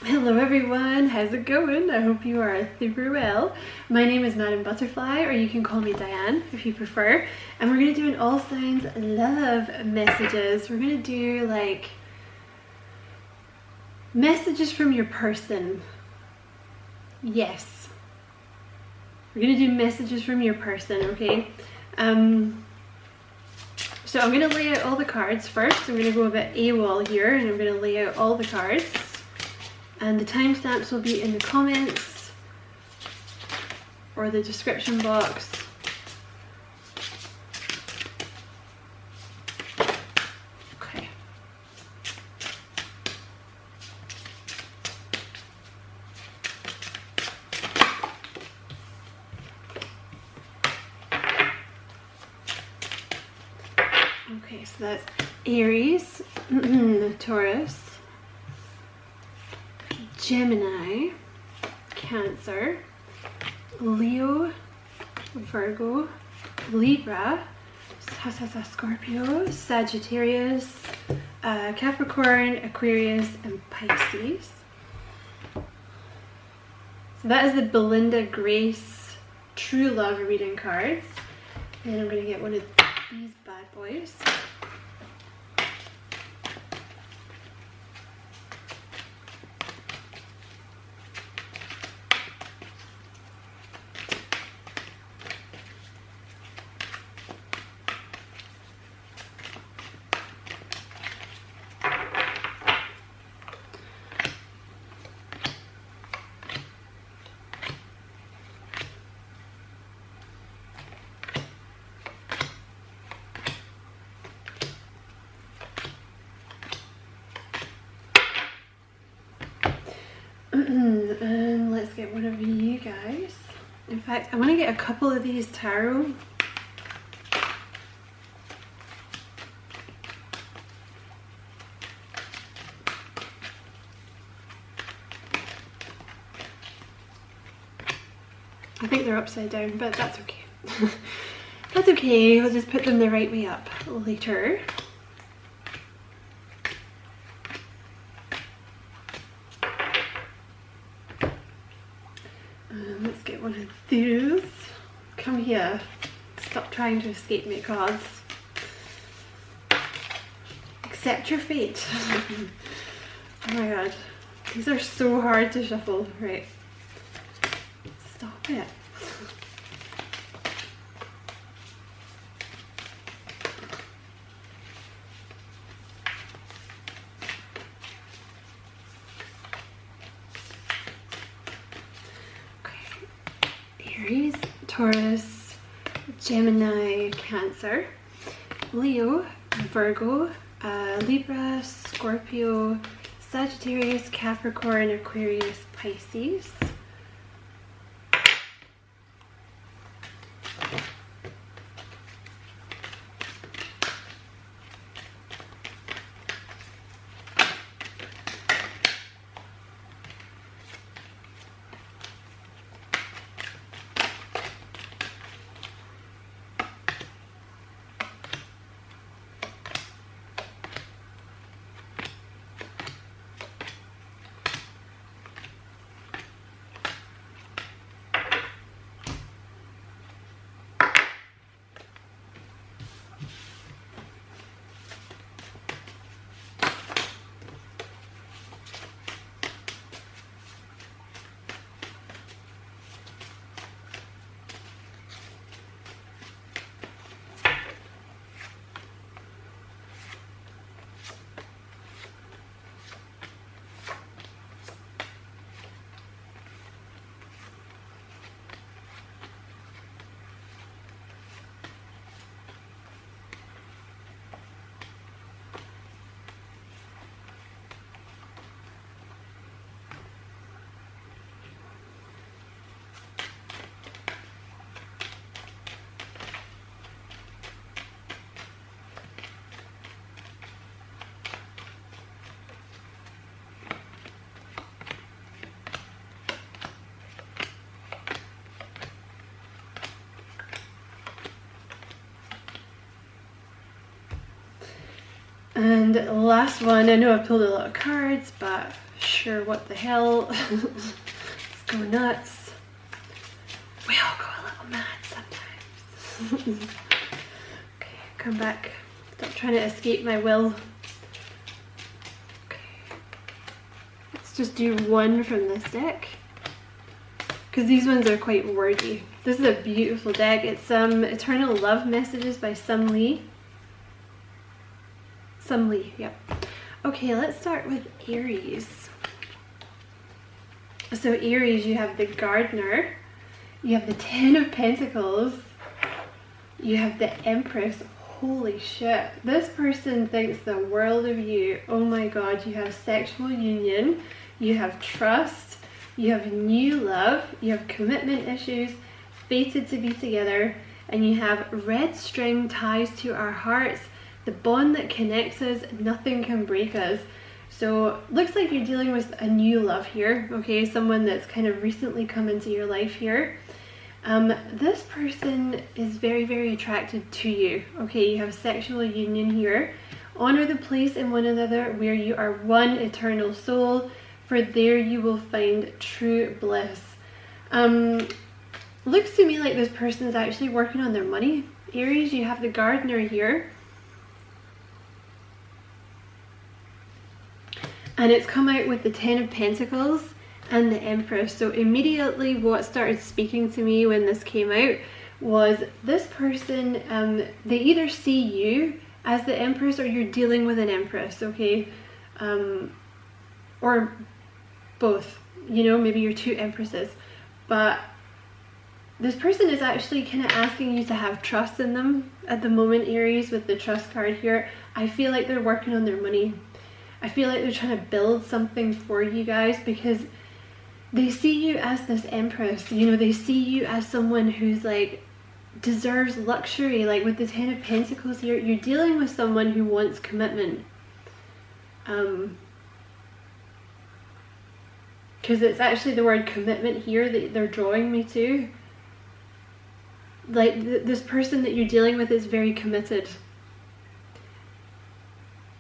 Hello everyone, how's it going? I hope you are super well. My name is Madam Butterfly, or you can call me Diane if you prefer. And we're going to do an all signs love messages. We're going to do like messages from your person. Yes. We're going to do messages from your person, okay? So I'm going to lay out all the cards first. I'm going to go a bit AWOL here and I'm going to lay out all the cards. And the timestamps will be in the comments or the description box. Okay. Okay, so that's Aries, Taurus, Gemini, Cancer, Leo, Virgo, Libra, Scorpio, Sagittarius, Capricorn, Aquarius, and Pisces. So that is the Belinda Grace True Love reading cards. And I'm going to get one of these bad boys. And let's get one of you guys. In fact, I want to get a couple of these tarot. I think they're upside down, but that's okay. That's okay, we'll just put them the right way up later. Let's get one of these. Come here. Stop trying to escape me, cards. Accept your fate. Oh my god. These are so hard to shuffle. Right. Stop it. Aries, Taurus, Gemini, Cancer, Leo, Virgo, Libra, Scorpio, Sagittarius, Capricorn, Aquarius, Pisces. And last one, I know I've pulled a lot of cards, but sure what the hell. Let's go nuts. We all go a little mad sometimes. Okay, come back. Stop trying to escape my will. Okay. Let's just do one from this deck, because these ones are quite wordy. This is a beautiful deck. It's Eternal Love Messages by Sum Lee. Sum Lee, yep. Okay, let's start with Aries. So Aries, you have the Gardener, you have the Ten of Pentacles, you have the Empress. Holy shit, this person thinks the world of you. Oh my god, you have sexual union, you have trust, you have new love, you have commitment issues, fated to be together, and you have red string ties to our hearts, the bond that connects us, nothing can break us. So looks like you're dealing with a new love here, okay, someone that's kind of recently come into your life here. This person is very, very attracted to you, okay, you have sexual union here. Honor the place in one another where you are one eternal soul, for there you will find true bliss. Looks to me like this person is actually working on their money. Aries, you have the Gardener here. And it's come out with the Ten of Pentacles and the Empress. So immediately what started speaking to me when this came out was this person, they either see you as the Empress or you're dealing with an Empress, okay? Or both, you know, maybe you're two Empresses. But this person is actually kind of asking you to have trust in them at the moment, Aries, with the trust card here. I feel like they're working on their money. I feel like they're trying to build something for you guys because they see you as this Empress, you know, they see you as someone who's like deserves luxury. Like with the Ten of Pentacles here, you're dealing with someone who wants commitment. Because it's actually the word commitment here that they're drawing me to. Like this person that you're dealing with is very committed.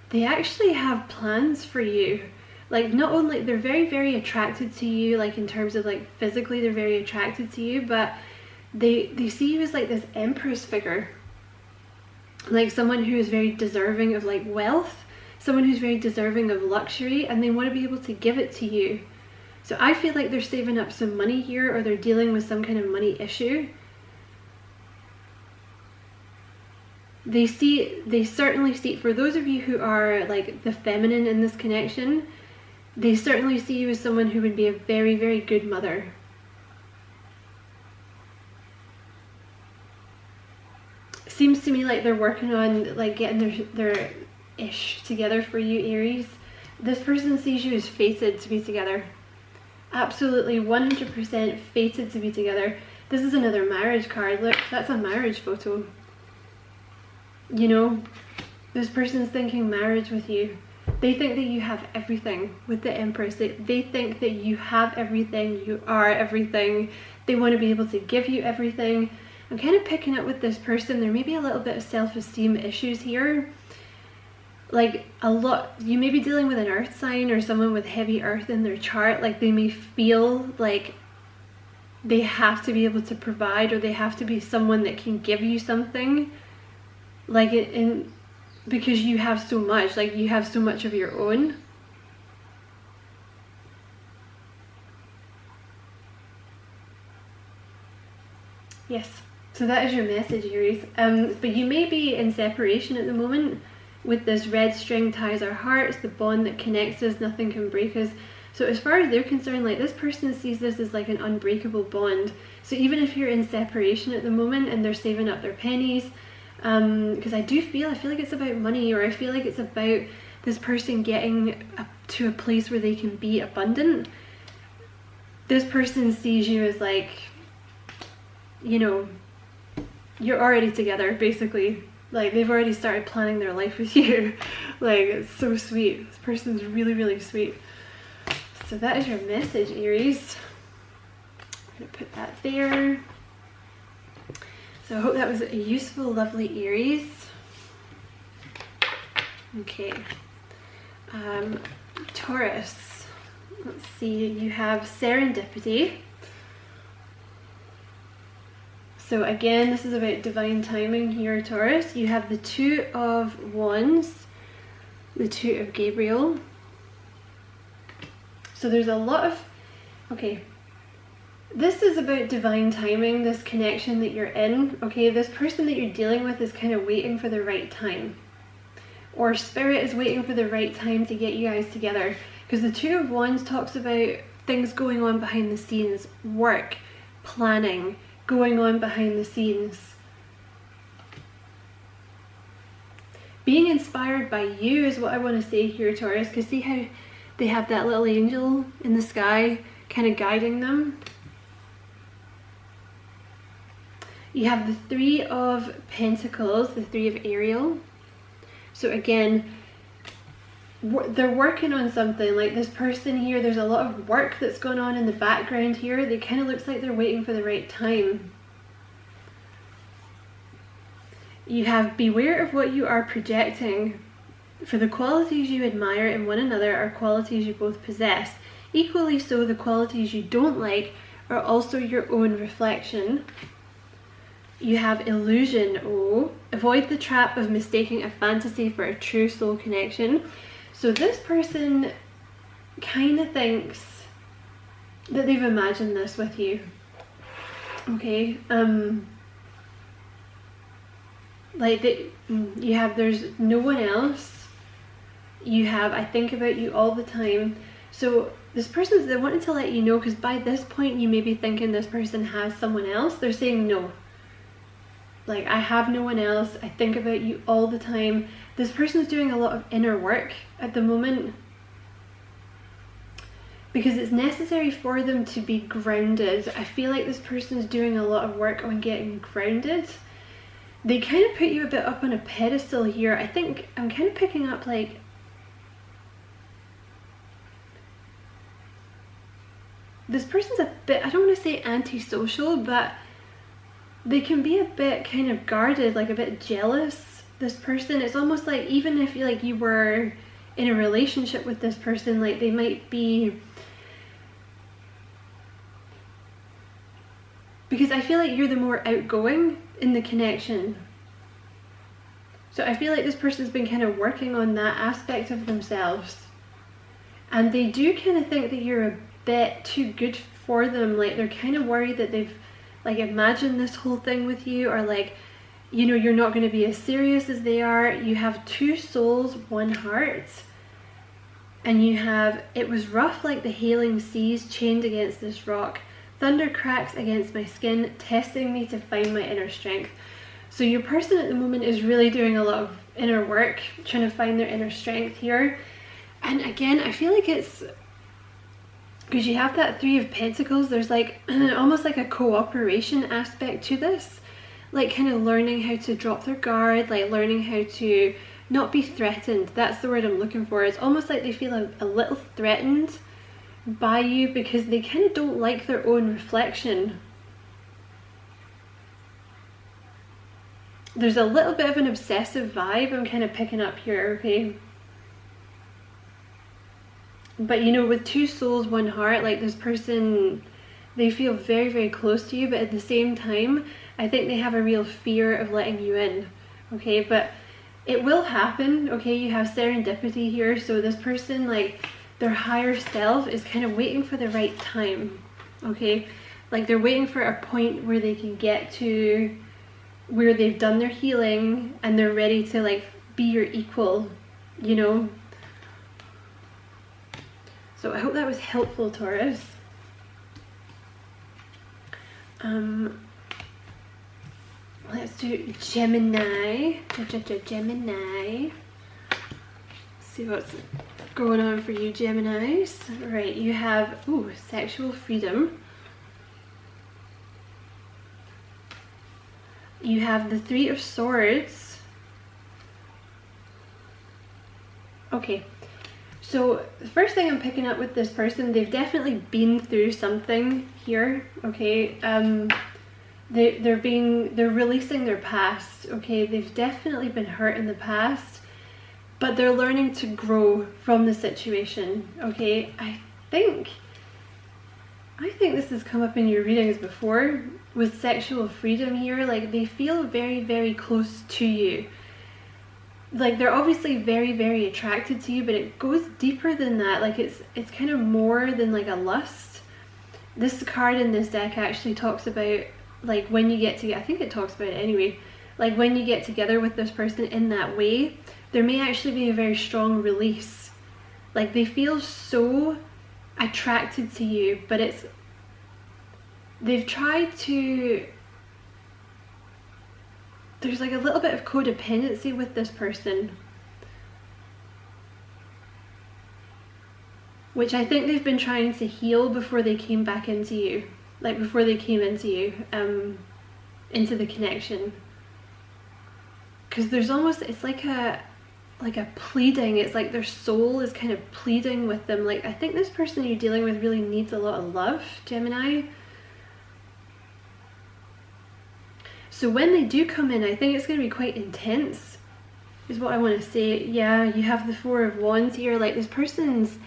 They actually have plans for you. Like not only they're very, very attracted to you, like in terms of like physically they're very attracted to you, but they see you as like this Empress figure. Like someone who is very deserving of like wealth, someone who's very deserving of luxury, and they want to be able to give it to you. So I feel like they're saving up some money here, or they're dealing with some kind of money issue. They certainly see, for those of you who are like the feminine in this connection, they certainly see you as someone who would be a very, very good mother. Seems to me like they're working on like getting their ish together for you, Aries. This person sees you as fated to be together. Absolutely 100% fated to be together. This is another marriage card. Look, that's a marriage photo. You know, this person's thinking marriage with you. They think that you have everything with the Empress. They think that you have everything, you are everything. They want to be able to give you everything. I'm kind of picking up with this person, there may be a little bit of self-esteem issues here. Like a lot, you may be dealing with an earth sign or someone with heavy earth in their chart. Like they may feel like they have to be able to provide, or they have to be someone that can give you something. Like because you have so much, like you have so much of your own. Yes, so that is your message, Aries. But you may be in separation at the moment with this red string ties our hearts, the bond that connects us, nothing can break us. So as far as they're concerned, like this person sees this as like an unbreakable bond. So even if you're in separation at the moment and they're saving up their pennies, because I feel like it's about money, or I feel like it's about this person getting up to a place where they can be abundant. This person sees you as like, you know, you're already together basically. Like they've already started planning their life with you. Like it's so sweet. This person's really, really sweet. So that is your message, Aries. I'm gonna put that there. So I hope that was a useful, lovely Aries. Okay. Taurus. Let's see, you have serendipity. So again, this is about divine timing here, Taurus. You have the Two of Wands, the Two of Gabriel. So there's a lot of, okay, this is about divine timing, this connection that you're in. Okay, this person that you're dealing with is kind of waiting for the right time. Or Spirit is waiting for the right time to get you guys together. Because the Two of Wands talks about things going on behind the scenes, work, planning, going on behind the scenes. Being inspired by you is what I want to say here, Taurus, because see how they have that little angel in the sky kind of guiding them? You have the Three of Pentacles, the Three of Ariel. So again, they're working on something. Like this person here, there's a lot of work that's going on in the background here. They kind of looks like they're waiting for the right time. You have beware of what you are projecting, for the qualities you admire in one another are qualities you both possess. Equally so, the qualities you don't like are also your own reflection. You have illusion. Oh, avoid the trap of mistaking a fantasy for a true soul connection. So this person kind of thinks that they've imagined this with you. Okay, like you have, there's no one else. You have, I think about you all the time. So this person, they wanted to let you know, because by this point you may be thinking this person has someone else. They're saying no. Like, I have no one else. I think about you all the time. This person is doing a lot of inner work at the moment, because it's necessary for them to be grounded. I feel like this person is doing a lot of work on getting grounded. They kind of put you a bit up on a pedestal here. I think I'm kind of picking up like, this person's a bit, I don't want to say antisocial, but they can be a bit kind of guarded, like a bit jealous, this person. It's almost like, even if you were in a relationship with this person, like they might be, because I feel like you're the more outgoing in the connection. So I feel like this person's been kind of working on that aspect of themselves. And they do kind of think that you're a bit too good for them. Like they're kind of worried that they've like imagined this whole thing with you, or like, you know, you're not going to be as serious as they are. You have two souls, one heart. And you have, it was rough like the hailing seas chained against this rock. Thunder cracks against my skin, testing me to find my inner strength. So your person at the moment is really doing a lot of inner work, trying to find their inner strength here. And again, I feel like it's, because you have that Three of Pentacles, there's like almost like a cooperation aspect to this. Like kind of learning how to drop their guard, like learning how to not be threatened. That's the word I'm looking for. It's almost like they feel a little threatened by you, because they kind of don't like their own reflection. There's a little bit of an obsessive vibe I'm kind of picking up here, okay? But you know, with two souls, one heart, like this person, they feel very, very close to you, but at the same time, I think they have a real fear of letting you in, okay? But it will happen, okay? You have serendipity here, so this person, like, their higher self is kind of waiting for the right time, okay? Like they're waiting for a point where they can get to where they've done their healing and they're ready to like be your equal, you know? So I hope that was helpful, Taurus. Let's do Gemini. Gemini. See what's going on for you, Geminis. Right, you have, ooh, sexual freedom. You have the Three of Swords. Okay, so the first thing I'm picking up with this person, they've definitely been through something here, okay? They're releasing their past, okay? They've definitely been hurt in the past, but they're learning to grow from the situation, okay? I think this has come up in your readings before with sexual freedom here. Like, they feel very, very close to you. Like, they're obviously very, very attracted to you, but it goes deeper than that. Like, it's kind of more than like a lust. This card in this deck actually talks about, like, when you get together, I think it talks about it anyway, like when you get together with this person in that way, there may actually be a very strong release. Like, they feel so attracted to you, but they've tried to, there's like a little bit of codependency with this person, which I think they've been trying to heal before they came back into you, like before they came into you, into the connection. Because there's almost, it's like a pleading. It's like their soul is kind of pleading with them. Like, I think this person you're dealing with really needs a lot of love, Gemini. So when they do come in, I think it's going to be quite intense, is what I want to say. Yeah, you have the Four of Wands here. Like, this person's,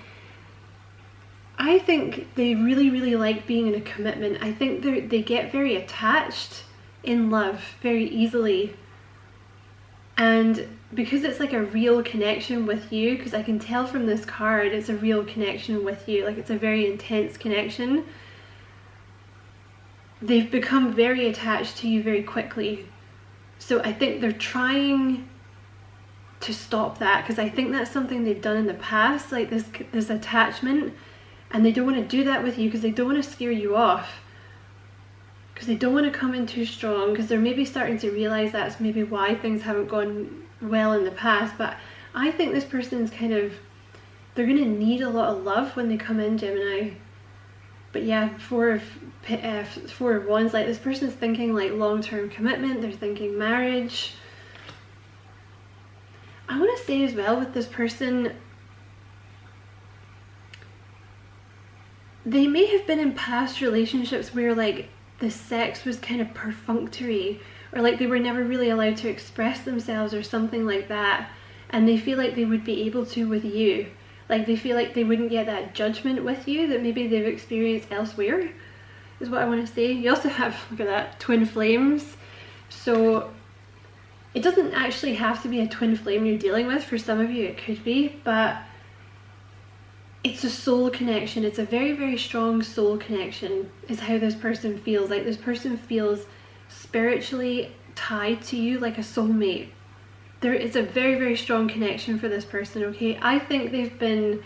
I think they really, really like being in a commitment. I think they get very attached in love very easily. And because it's like a real connection with you, because I can tell from this card, it's a real connection with you. Like, it's a very intense connection. They've become very attached to you very quickly. So I think they're trying to stop that, because I think that's something they've done in the past, like this attachment. And they don't want to do that with you because they don't want to scare you off, because they don't want to come in too strong, because they're maybe starting to realize that's maybe why things haven't gone well in the past. But I think this person's kind of, they're going to need a lot of love when they come in, Gemini. But yeah, Four of Wands, like, this person's thinking like long-term commitment. They're thinking marriage. I want to say as well with this person, they may have been in past relationships where like the sex was kind of perfunctory, or like they were never really allowed to express themselves or something like that, and they feel like they would be able to with you. Like, they feel like they wouldn't get that judgment with you that maybe they've experienced elsewhere, is what I want to say. You also have, look at that, twin flames. So it doesn't actually have to be a twin flame you're dealing with. For some of you it could be, but it's a soul connection. It's a very, very strong soul connection is how this person feels. Like, this person feels spiritually tied to you like a soulmate. There is a very, very strong connection for this person, okay? I think they've been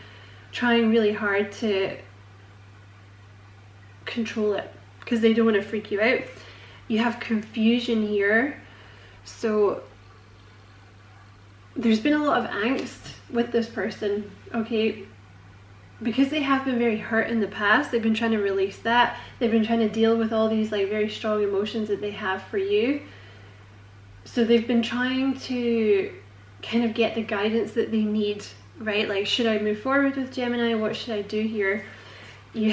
trying really hard to control it because they don't want to freak you out. You have confusion here. So there's been a lot of angst with this person, okay? Because they have been very hurt in the past, they've been trying to release that. They've been trying to deal with all these like very strong emotions that they have for you. So they've been trying to kind of get the guidance that they need, right? Like, should I move forward with Gemini? What should I do here? You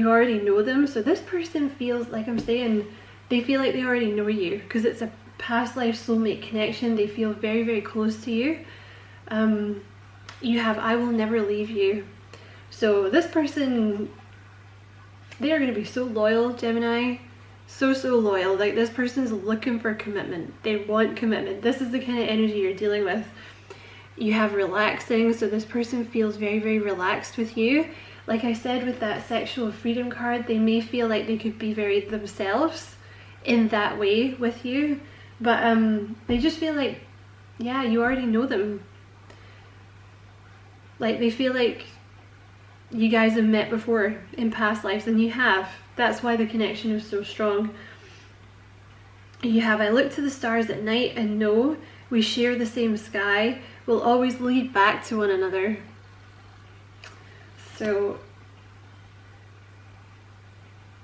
already know them. So this person feels, like I'm saying, they feel like they already know you because it's a past life soulmate connection. They feel very, very close to you. You have I will never leave you. So this person, they are going to be so loyal, Gemini. So loyal. Like, this person's looking for commitment. They want commitment. This is the kind of energy you're dealing with. You have relaxing. So this person feels very, very relaxed with you. Like I said with that sexual freedom card, they may feel like they could be very themselves in that way with you. But they just feel like, yeah, you already know them. Like, they feel like you guys have met before in past lives, and you have. That's why the connection is so strong. You have I look to the stars at night and know we share the same sky. We'll always lead back to one another. So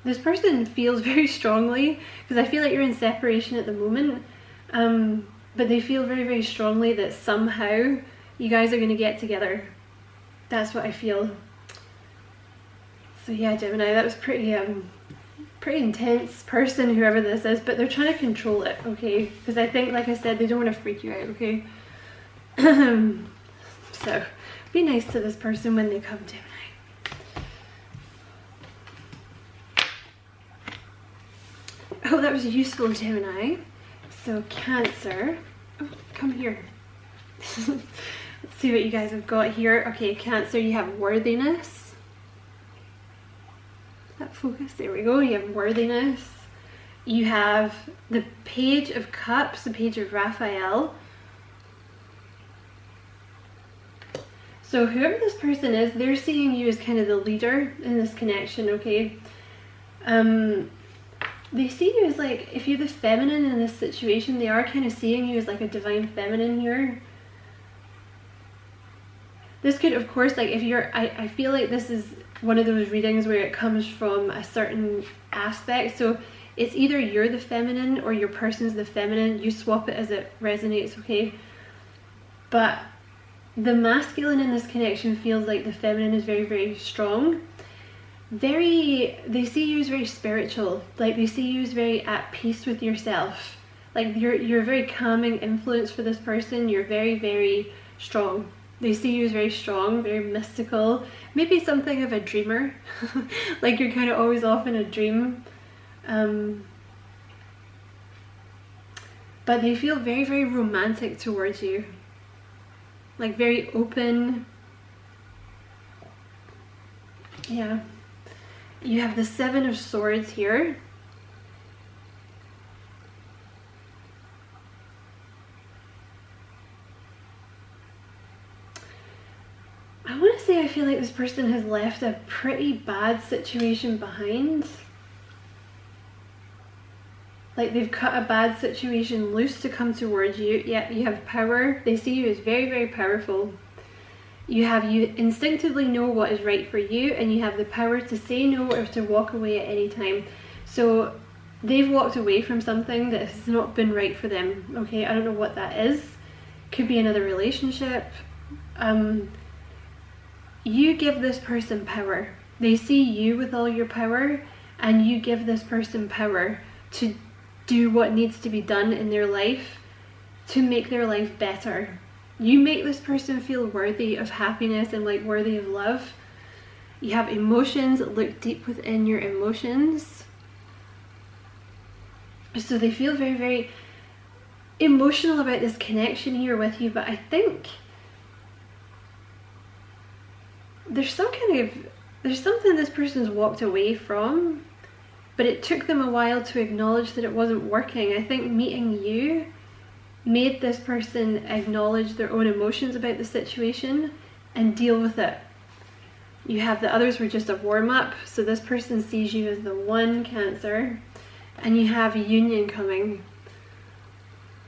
this person feels very strongly, because I feel like you're in separation at the moment, but they feel very, very strongly that somehow you guys are going to get together. That's what I feel. So yeah, Gemini, that was pretty intense person, whoever this is, but they're trying to control it, okay? Because I think, like I said, they don't want to freak you out, okay? So be nice to this person when they come, Gemini. hope that was useful, Gemini. So Cancer, oh, come here. Let's see what you guys have got here. Okay, Cancer, you have worthiness. That focus, there we go. You have worthiness. You have the Page of Cups, the Page of Raphael. So whoever this person is, they're seeing you as kind of the leader in this connection, okay? They see you as like, if you're the feminine in this situation, they are kind of seeing you as like a divine feminine here. This could, of course, like if you're, I feel like this is one of those readings where it comes from a certain aspect. So it's either you're the feminine or your person's the feminine. You swap it as it resonates, okay? But the masculine in this connection feels like the feminine is very, very strong. They see you as very spiritual. Like they see you as very at peace with yourself. Like you're a very calming influence for this person. You're very, very strong. They see you as very strong, very mystical. Maybe something of a dreamer. Like you're kind of always off in a dream. But they feel very, very romantic towards you. Like very open. Yeah. You have the Seven of Swords here. I want to say I feel like this person has left a pretty bad situation behind. Like they've cut a bad situation loose to come towards you. Yeah, you have power. They see you as very, very powerful. You instinctively know what is right for you, and you have the power to say no or to walk away at any time. So they've walked away from something that has not been right for them. Okay, I don't know what that is. Could be another relationship. You give this person power. They see you with all your power, and you give this person power to do what needs to be done in their life to make their life better. You make this person feel worthy of happiness and like worthy of love. You have emotions. Look deep within your emotions. So they feel very, very emotional about this connection here with you, but I think there's something this person's walked away from, but it took them a while to acknowledge that it wasn't working. I think meeting you made this person acknowledge their own emotions about the situation and deal with it. You have the others were just a warm-up, so this person sees you as the one, Cancer, and you have a union coming.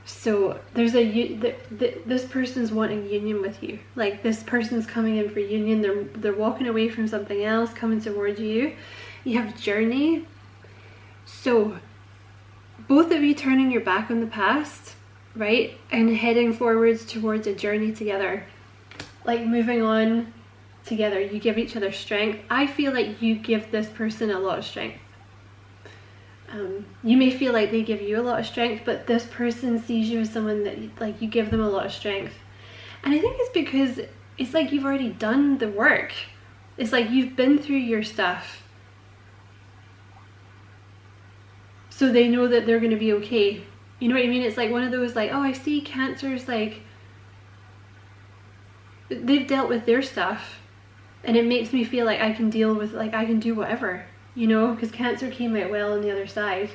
So there's this person's wanting union with you. Like this person's coming in for union. They're walking away from something else, coming towards you. You have journey. So both of you turning your back on the past, right, and heading forwards towards a journey together, like moving on together. You give each other strength. I feel like you give this person a lot of strength. You may feel like they give you a lot of strength, but this person sees you as someone that like you give them a lot of strength. And I think it's because it's like you've already done the work. It's like you've been through your stuff, so they know that they're going to be okay. You know what I mean? It's like one of those like, oh, I see Cancers, like they've dealt with their stuff, and it makes me feel like I can deal with, like I can do whatever, you know, because Cancer came out well on the other side.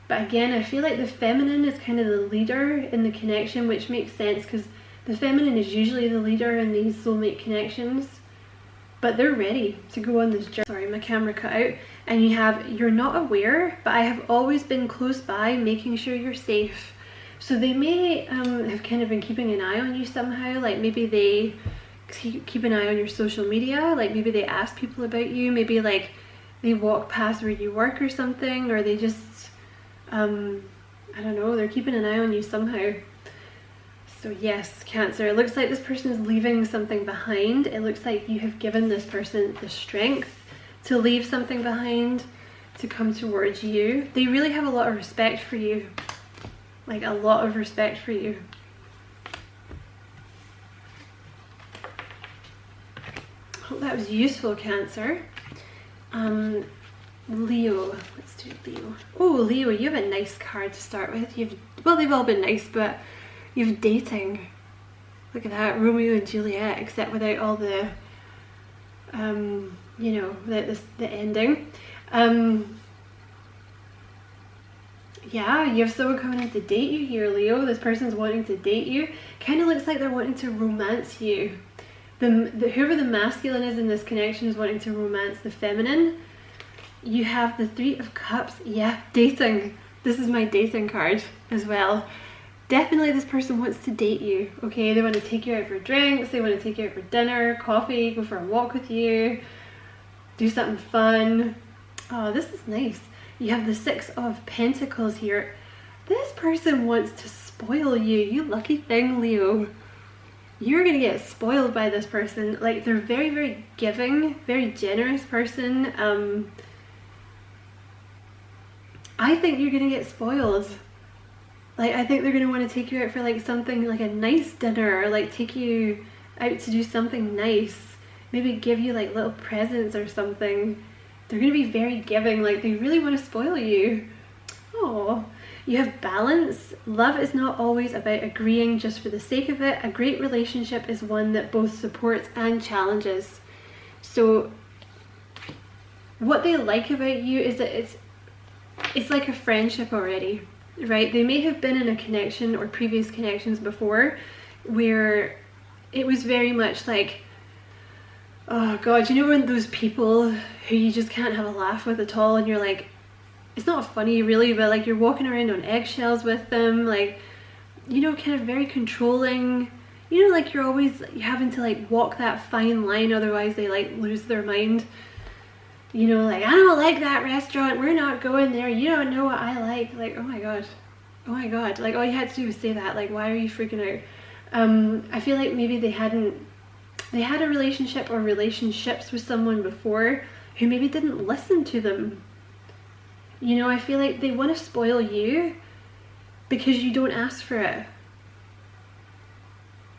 But again, I feel like the feminine is kind of the leader in the connection, which makes sense because the feminine is usually the leader in these soulmate connections. But they're ready to go on this journey. Sorry, my camera cut out. And you have, you're not aware, but I have always been close by, making sure you're safe. So they may have kind of been keeping an eye on you somehow. Like maybe they keep an eye on your social media. Like maybe they ask people about you. Maybe like they walk past where you work or something. Or they just, I don't know, they're keeping an eye on you somehow. So yes, Cancer, it looks like this person is leaving something behind. It looks like you have given this person the strength to leave something behind, to come towards you. They really have a lot of respect for you. Like a lot of respect for you. Hope that was useful, Cancer. Leo, let's do Leo. Oh, Leo, you have a nice card to start with. Well, they've all been nice, but you have dating. Look at that, Romeo and Juliet, except without all the, you know, the ending. Yeah, you have someone coming in to date you here, Leo. This person's wanting to date you. Kind of looks like they're wanting to romance you. Whoever the masculine is in this connection is wanting to romance the feminine. You have the Three of Cups. Yeah, dating. This is my dating card as well. Definitely this person wants to date you, okay? They want to take you out for drinks, they want to take you out for dinner, coffee, go for a walk with you, do something fun. Oh, this is nice. You have the Six of Pentacles here. This person wants to spoil you. You lucky thing, Leo. You're gonna get spoiled by this person. Like, they're very, very giving, very generous person. I think you're gonna get spoiled. Like, I think they're gonna want to take you out for like something like a nice dinner, or like take you out to do something nice. Maybe give you like little presents or something. They're gonna be very giving, like they really want to spoil you. Oh, you have balance. Love is not always about agreeing just for the sake of it. A great relationship is one that both supports and challenges. So what they like about you is that it's like a friendship already, right? They may have been in a connection or previous connections before where it was very much like, oh god, you know when those people who you just can't have a laugh with at all, and you're like, it's not funny really, but like you're walking around on eggshells with them, like, you know, kind of very controlling, you know, like you're always having to like walk that fine line, otherwise they like lose their mind. You know, like, I don't like that restaurant, we're not going there, you don't know what I like, oh my god, like all you had to do was say that, like why are you freaking out? I feel like maybe they had a relationship or relationships with someone before who maybe didn't listen to them. You know, I feel like they want to spoil you because you don't ask for it.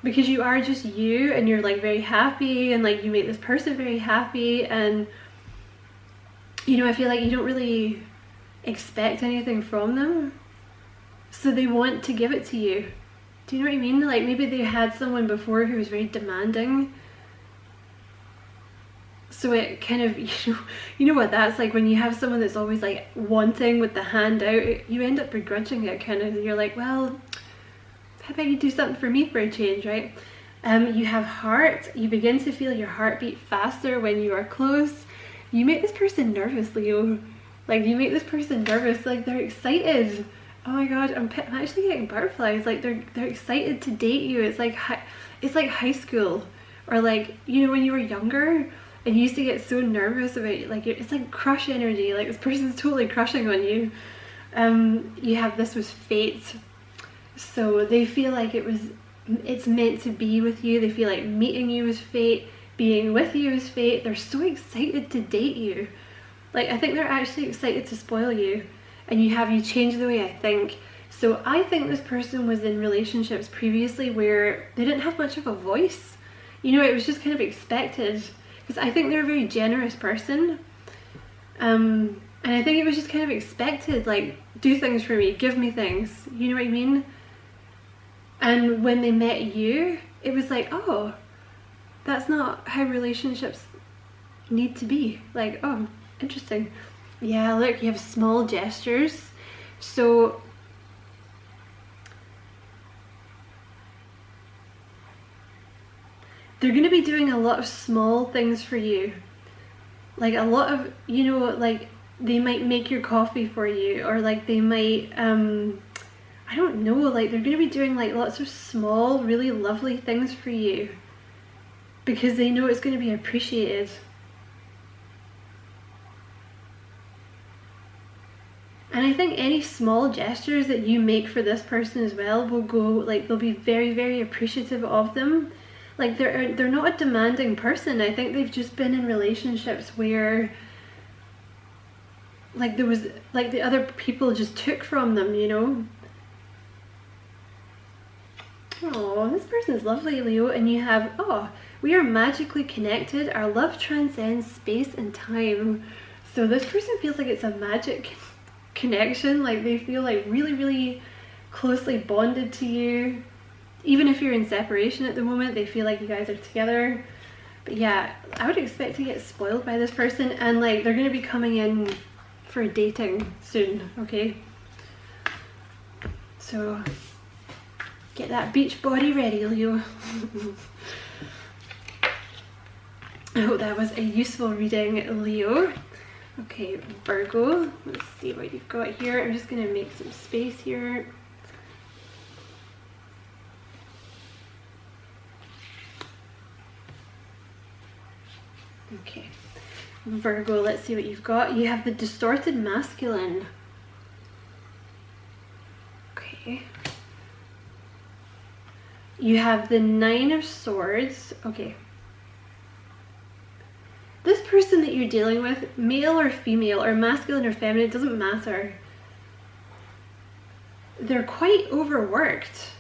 Because you are just you, and you're like very happy, and like you make this person very happy, and you know, I feel like you don't really expect anything from them. So they want to give it to you. Do you know what I mean? Like maybe they had someone before who was very demanding. So it kind of, you know what that's like when you have someone that's always like wanting with the hand out, you end up begrudging it kind of. You're like, well, how about you do something for me for a change, right? You have heart. You begin to feel your heartbeat faster when you are close. You make this person nervous, Leo. Like you make this person nervous, like they're excited. Oh my god, I'm actually getting butterflies. Like they're excited to date you. It's like high school, or like, you know, when you were younger and you used to get so nervous about, like, it's like crush energy. Like this person's totally crushing on you. You have this was fate, so they feel like it's meant to be with you. They feel like meeting you is fate, being with you is fate. They're so excited to date you. Like I think they're actually excited to spoil you. And you change the way I think. So I think this person was in relationships previously where they didn't have much of a voice. You know, it was just kind of expected. Because I think they're a very generous person. And I think it was just kind of expected, like, do things for me, give me things. You know what I mean? And when they met you, it was like, oh, that's not how relationships need to be. Like, oh, interesting. Yeah, look, you have small gestures. So they're going to be doing a lot of small things for you. Like a lot of, you know, like they might make your coffee for you, or like they might, I don't know, like they're going to be doing like lots of small, really lovely things for you because they know it's going to be appreciated. And I think any small gestures that you make for this person as well will go, like, they'll be very, very appreciative of them. Like, they're not a demanding person. I think they've just been in relationships where, like, there was, like, the other people just took from them, you know? Oh, this person's lovely, Leo. And you have, oh, we are magically connected. Our love transcends space and time. So this person feels like it's a magic connection, like they feel like really, really closely bonded to you. Even if you're in separation at the moment, they feel like you guys are together. But yeah, I would expect to get spoiled by this person, and like they're going to be coming in for dating soon, okay? So get that beach body ready, Leo. I hope that was a useful reading, Leo. Okay, Virgo, let's see what you've got here. I'm just going to make some space here. Okay, Virgo, let's see what you've got. You have the distorted masculine. Okay. You have the Nine of Swords. Okay. This person that you're dealing with, male or female, or masculine or feminine, it doesn't matter. They're quite overworked.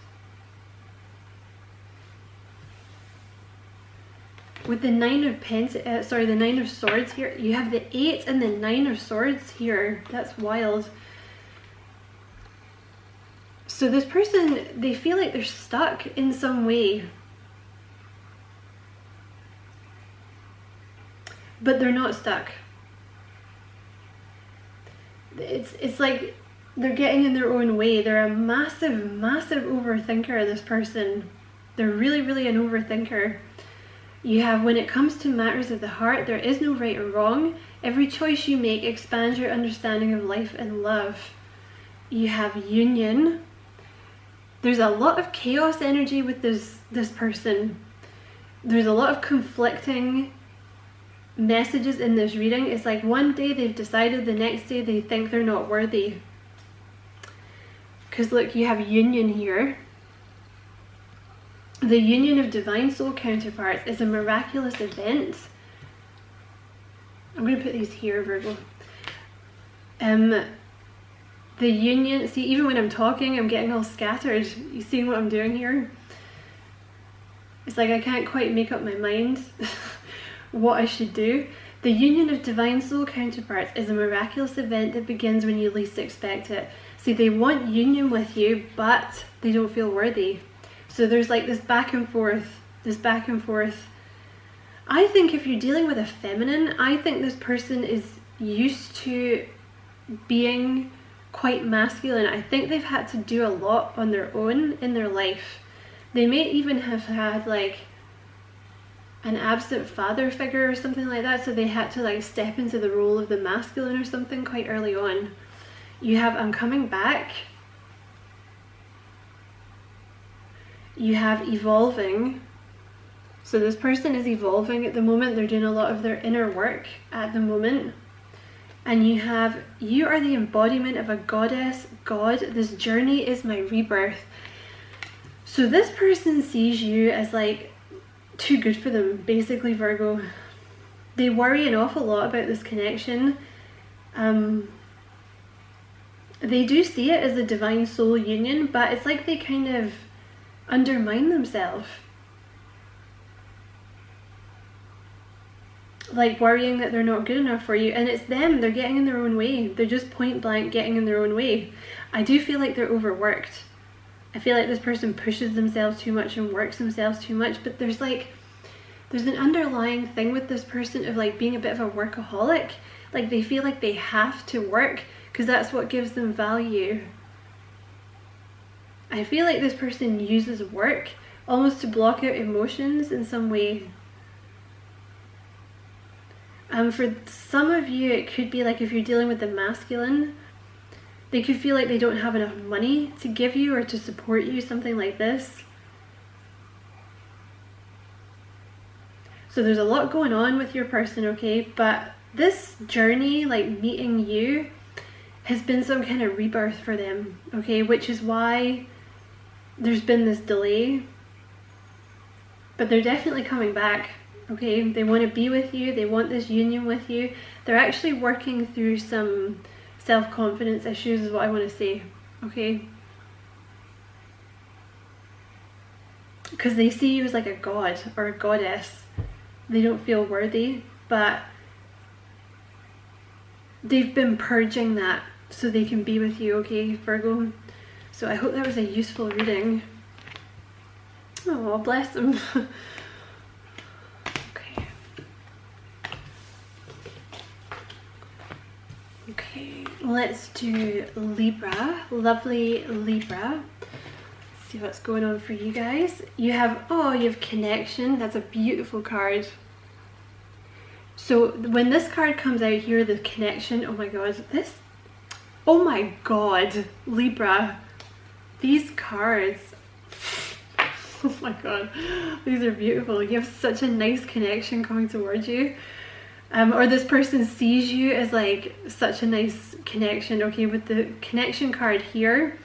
With the Nine of the Nine of Swords here, you have the 8 and the 9 of Swords here. That's wild. So this person, they feel like they're stuck in some way. But they're not stuck. It's like they're getting in their own way. They're a massive, massive overthinker, this person. They're really, really an overthinker. You have, when it comes to matters of the heart, there is no right or wrong. Every choice you make expands your understanding of life and love. You have union. There's a lot of chaos energy with this person. There's a lot of conflicting messages in this reading. It's like one day they've decided, the next day they think they're not worthy. Because look, you have union here. The union of divine soul counterparts is a miraculous event. I'm going to put these here, Virgo. The union, see, even when I'm talking, I'm getting all scattered. You seeing what I'm doing here? It's like I can't quite make up my mind what I should do. The union of divine soul counterparts is a miraculous event that begins when you least expect it. See, they want union with you, but they don't feel worthy. So there's like this back and forth, I think if you're dealing with a feminine, I think this person is used to being quite masculine. I think they've had to do a lot on their own in their life. They may even have had like an absent father figure or something like that, so they had to like step into the role of the masculine or something quite early on. You have I'm coming back. You have evolving. So this person is evolving at the moment. They're doing a lot of their inner work at the moment. And you have, you are the embodiment of a goddess, God. This journey is my rebirth. So this person sees you as like too good for them, basically, Virgo. They worry an awful lot about this connection. They do see it as a divine soul union, but it's like they kind of undermine themselves. Like worrying that they're not good enough for you, and it's them, they're getting in their own way. They're just point blank getting in their own way. I do feel like they're overworked. I feel like this person pushes themselves too much and works themselves too much, but there's an underlying thing with this person of like being a bit of a workaholic. Like they feel like they have to work because that's what gives them value. I feel like this person uses work almost to block out emotions in some way. For some of you, it could be like if you're dealing with the masculine, they could feel like they don't have enough money to give you or to support you, something like this. So there's a lot going on with your person, okay? But this journey, like meeting you, has been some kind of rebirth for them, okay? Which is why there's been this delay. But they're definitely coming back. Okay, they want to be with you, they want this union with you. They're actually working through some self-confidence issues is what I want to say, okay? Because they see you as like a god or a goddess. They don't feel worthy, but they've been purging that so they can be with you, okay, Virgo? So I hope that was a useful reading. Oh, bless them. Okay. Okay, let's do Libra. Lovely Libra. See what's going on for you guys. You have, oh, you have connection. That's a beautiful card. So when this card comes out here, the connection, oh my god, this, oh my god, Libra, these cards, oh my god, these are beautiful. You have such a nice connection coming towards you. Or this person sees you as like such a nice connection. Okay, with the connection card here,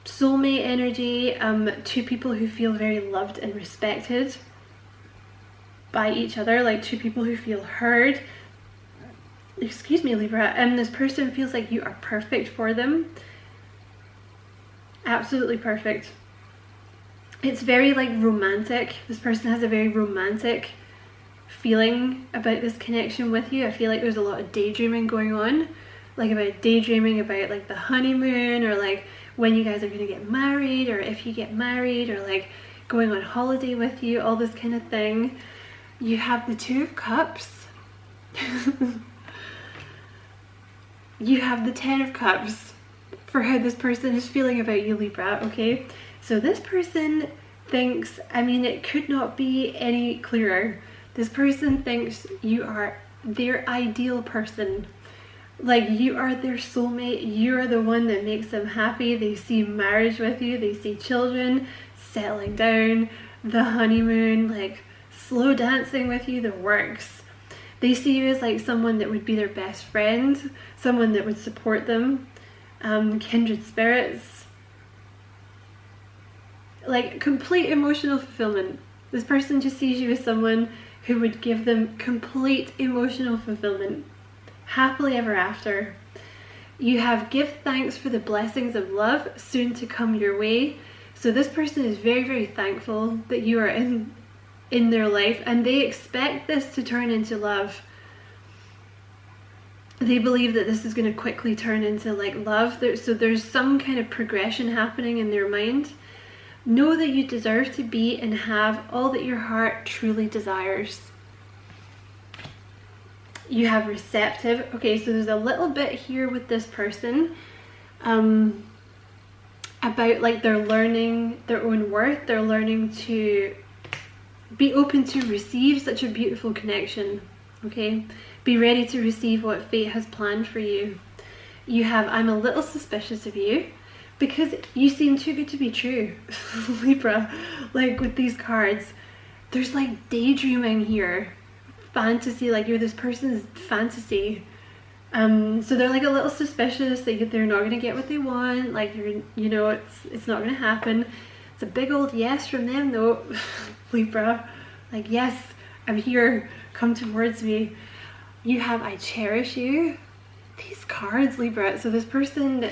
soulmate energy, two people who feel very loved and respected by each other, like two people who feel heard. Excuse me, Libra. And this person feels like you are perfect for them. Absolutely perfect. It's very like romantic. This person has a very romantic feeling about this connection with you. I feel like there's a lot of daydreaming going on, like about daydreaming about like the honeymoon, or like when you guys are going to get married, or if you get married, or like going on holiday with you, all this kind of thing. You have the Two of Cups. You have the Ten of Cups for how this person is feeling about you, Libra, okay? So this person thinks, I mean, it could not be any clearer. This person thinks you are their ideal person. Like, you are their soulmate. You are the one that makes them happy. They see marriage with you. They see children, settling down, the honeymoon, like slow dancing with you, the works. They see you as like someone that would be their best friend, someone that would support them, kindred spirits, like complete emotional fulfillment. This person just sees you as someone who would give them complete emotional fulfillment, happily ever after. You have give thanks for the blessings of love soon to come your way. So this person is very, very thankful that you are in their life, and they expect this to turn into love. They believe that this is going to quickly turn into like love. So there's some kind of progression happening in their mind. Know that you deserve to be and have all that your heart truly desires. You have receptive. Okay, so there's a little bit here with this person about like they're learning their own worth. They're learning to be open to receive such a beautiful connection, okay? Be ready to receive what fate has planned for you. You have, I'm a little suspicious of you because you seem too good to be true, Libra. Like with these cards, there's like daydreaming here, fantasy, like you're this person's fantasy. So they're like a little suspicious that they're not going to get what they want, like you're, you know, it's not going to happen. It's a big old yes from them though, Libra. Like, yes, I'm here, come towards me. You have, I cherish you. These cards, Libra. So this person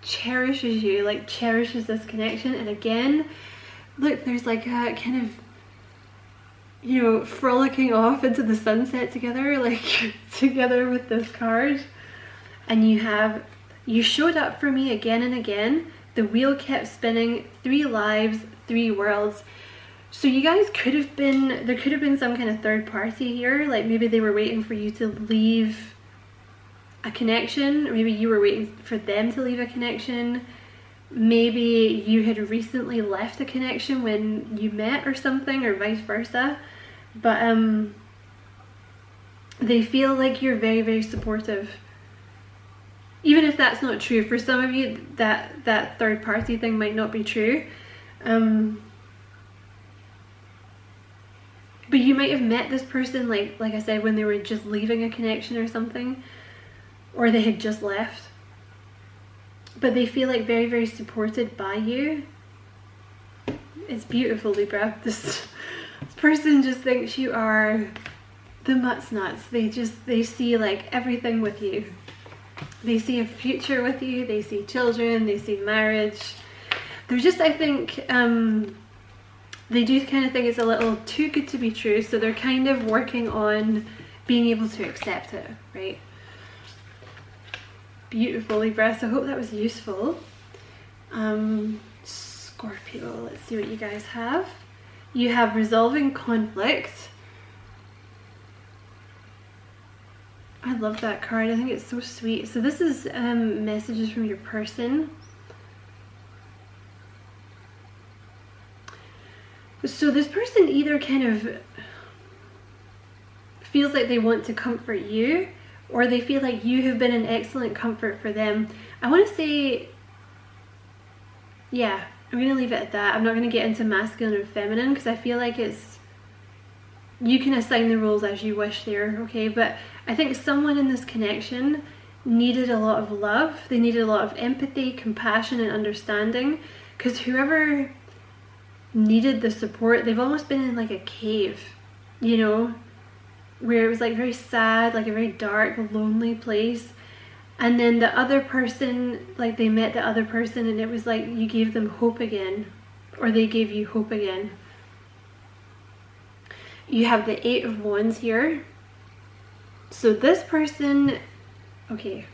cherishes you, like cherishes this connection. And again, look, there's like a kind of, you know, frolicking off into the sunset together, like together with this card. And you have, you showed up for me again and again. The wheel kept spinning, 3 lives, 3 worlds. So you guys could have been, there could have been some kind of third party here. Like maybe they were waiting for you to leave a connection, or maybe you were waiting for them to leave a connection. Maybe you had recently left a connection when you met or something, or vice versa. But they feel like you're very, very supportive. Even if that's not true, for some of you that third party thing might not be true. But you might have met this person, like I said, when they were just leaving a connection or something, or they had just left. But they feel like very, very supported by you. It's beautiful, Libra. This person just thinks you are the mutts nuts. They see like everything with you. They see a future with you. They see children. They see marriage. They're just, I think, they do kind of think it's a little too good to be true. So they're kind of working on being able to accept it, right? beautiful, Libra. So I hope that was useful. Scorpio, let's see what you guys have. You have resolving conflict. I love that card. I think it's so sweet. So this is messages from your person. So this person either kind of feels like they want to comfort you, or they feel like you have been an excellent comfort for them. I want to say, yeah, I'm going to leave it at that. I'm not going to get into masculine and feminine because I feel like it's, you can assign the roles as you wish there, okay? But I think someone in this connection needed a lot of love. They needed a lot of empathy, compassion, and understanding, because whoever needed the support, they've almost been in like a cave, you know, where it was like very sad, like a very dark, lonely place. And then the other person, like they met the other person and it was like you gave them hope again, or they gave you hope again. You have the 8 of Wands here. So this person, okay,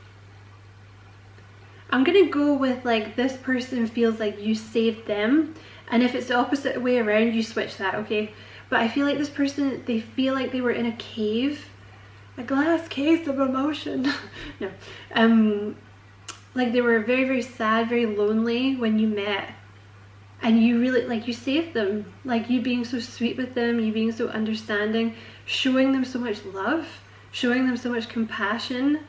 I'm gonna go with like this person feels like you saved them, and if it's the opposite way around, you switch that, okay? But I feel like this person, they feel like they were in a cave, a glass case of emotion. No, like they were very, very sad, very lonely when you met, and you really, like, you saved them. Like you being so sweet with them, you being so understanding, showing them so much love, showing them so much compassion,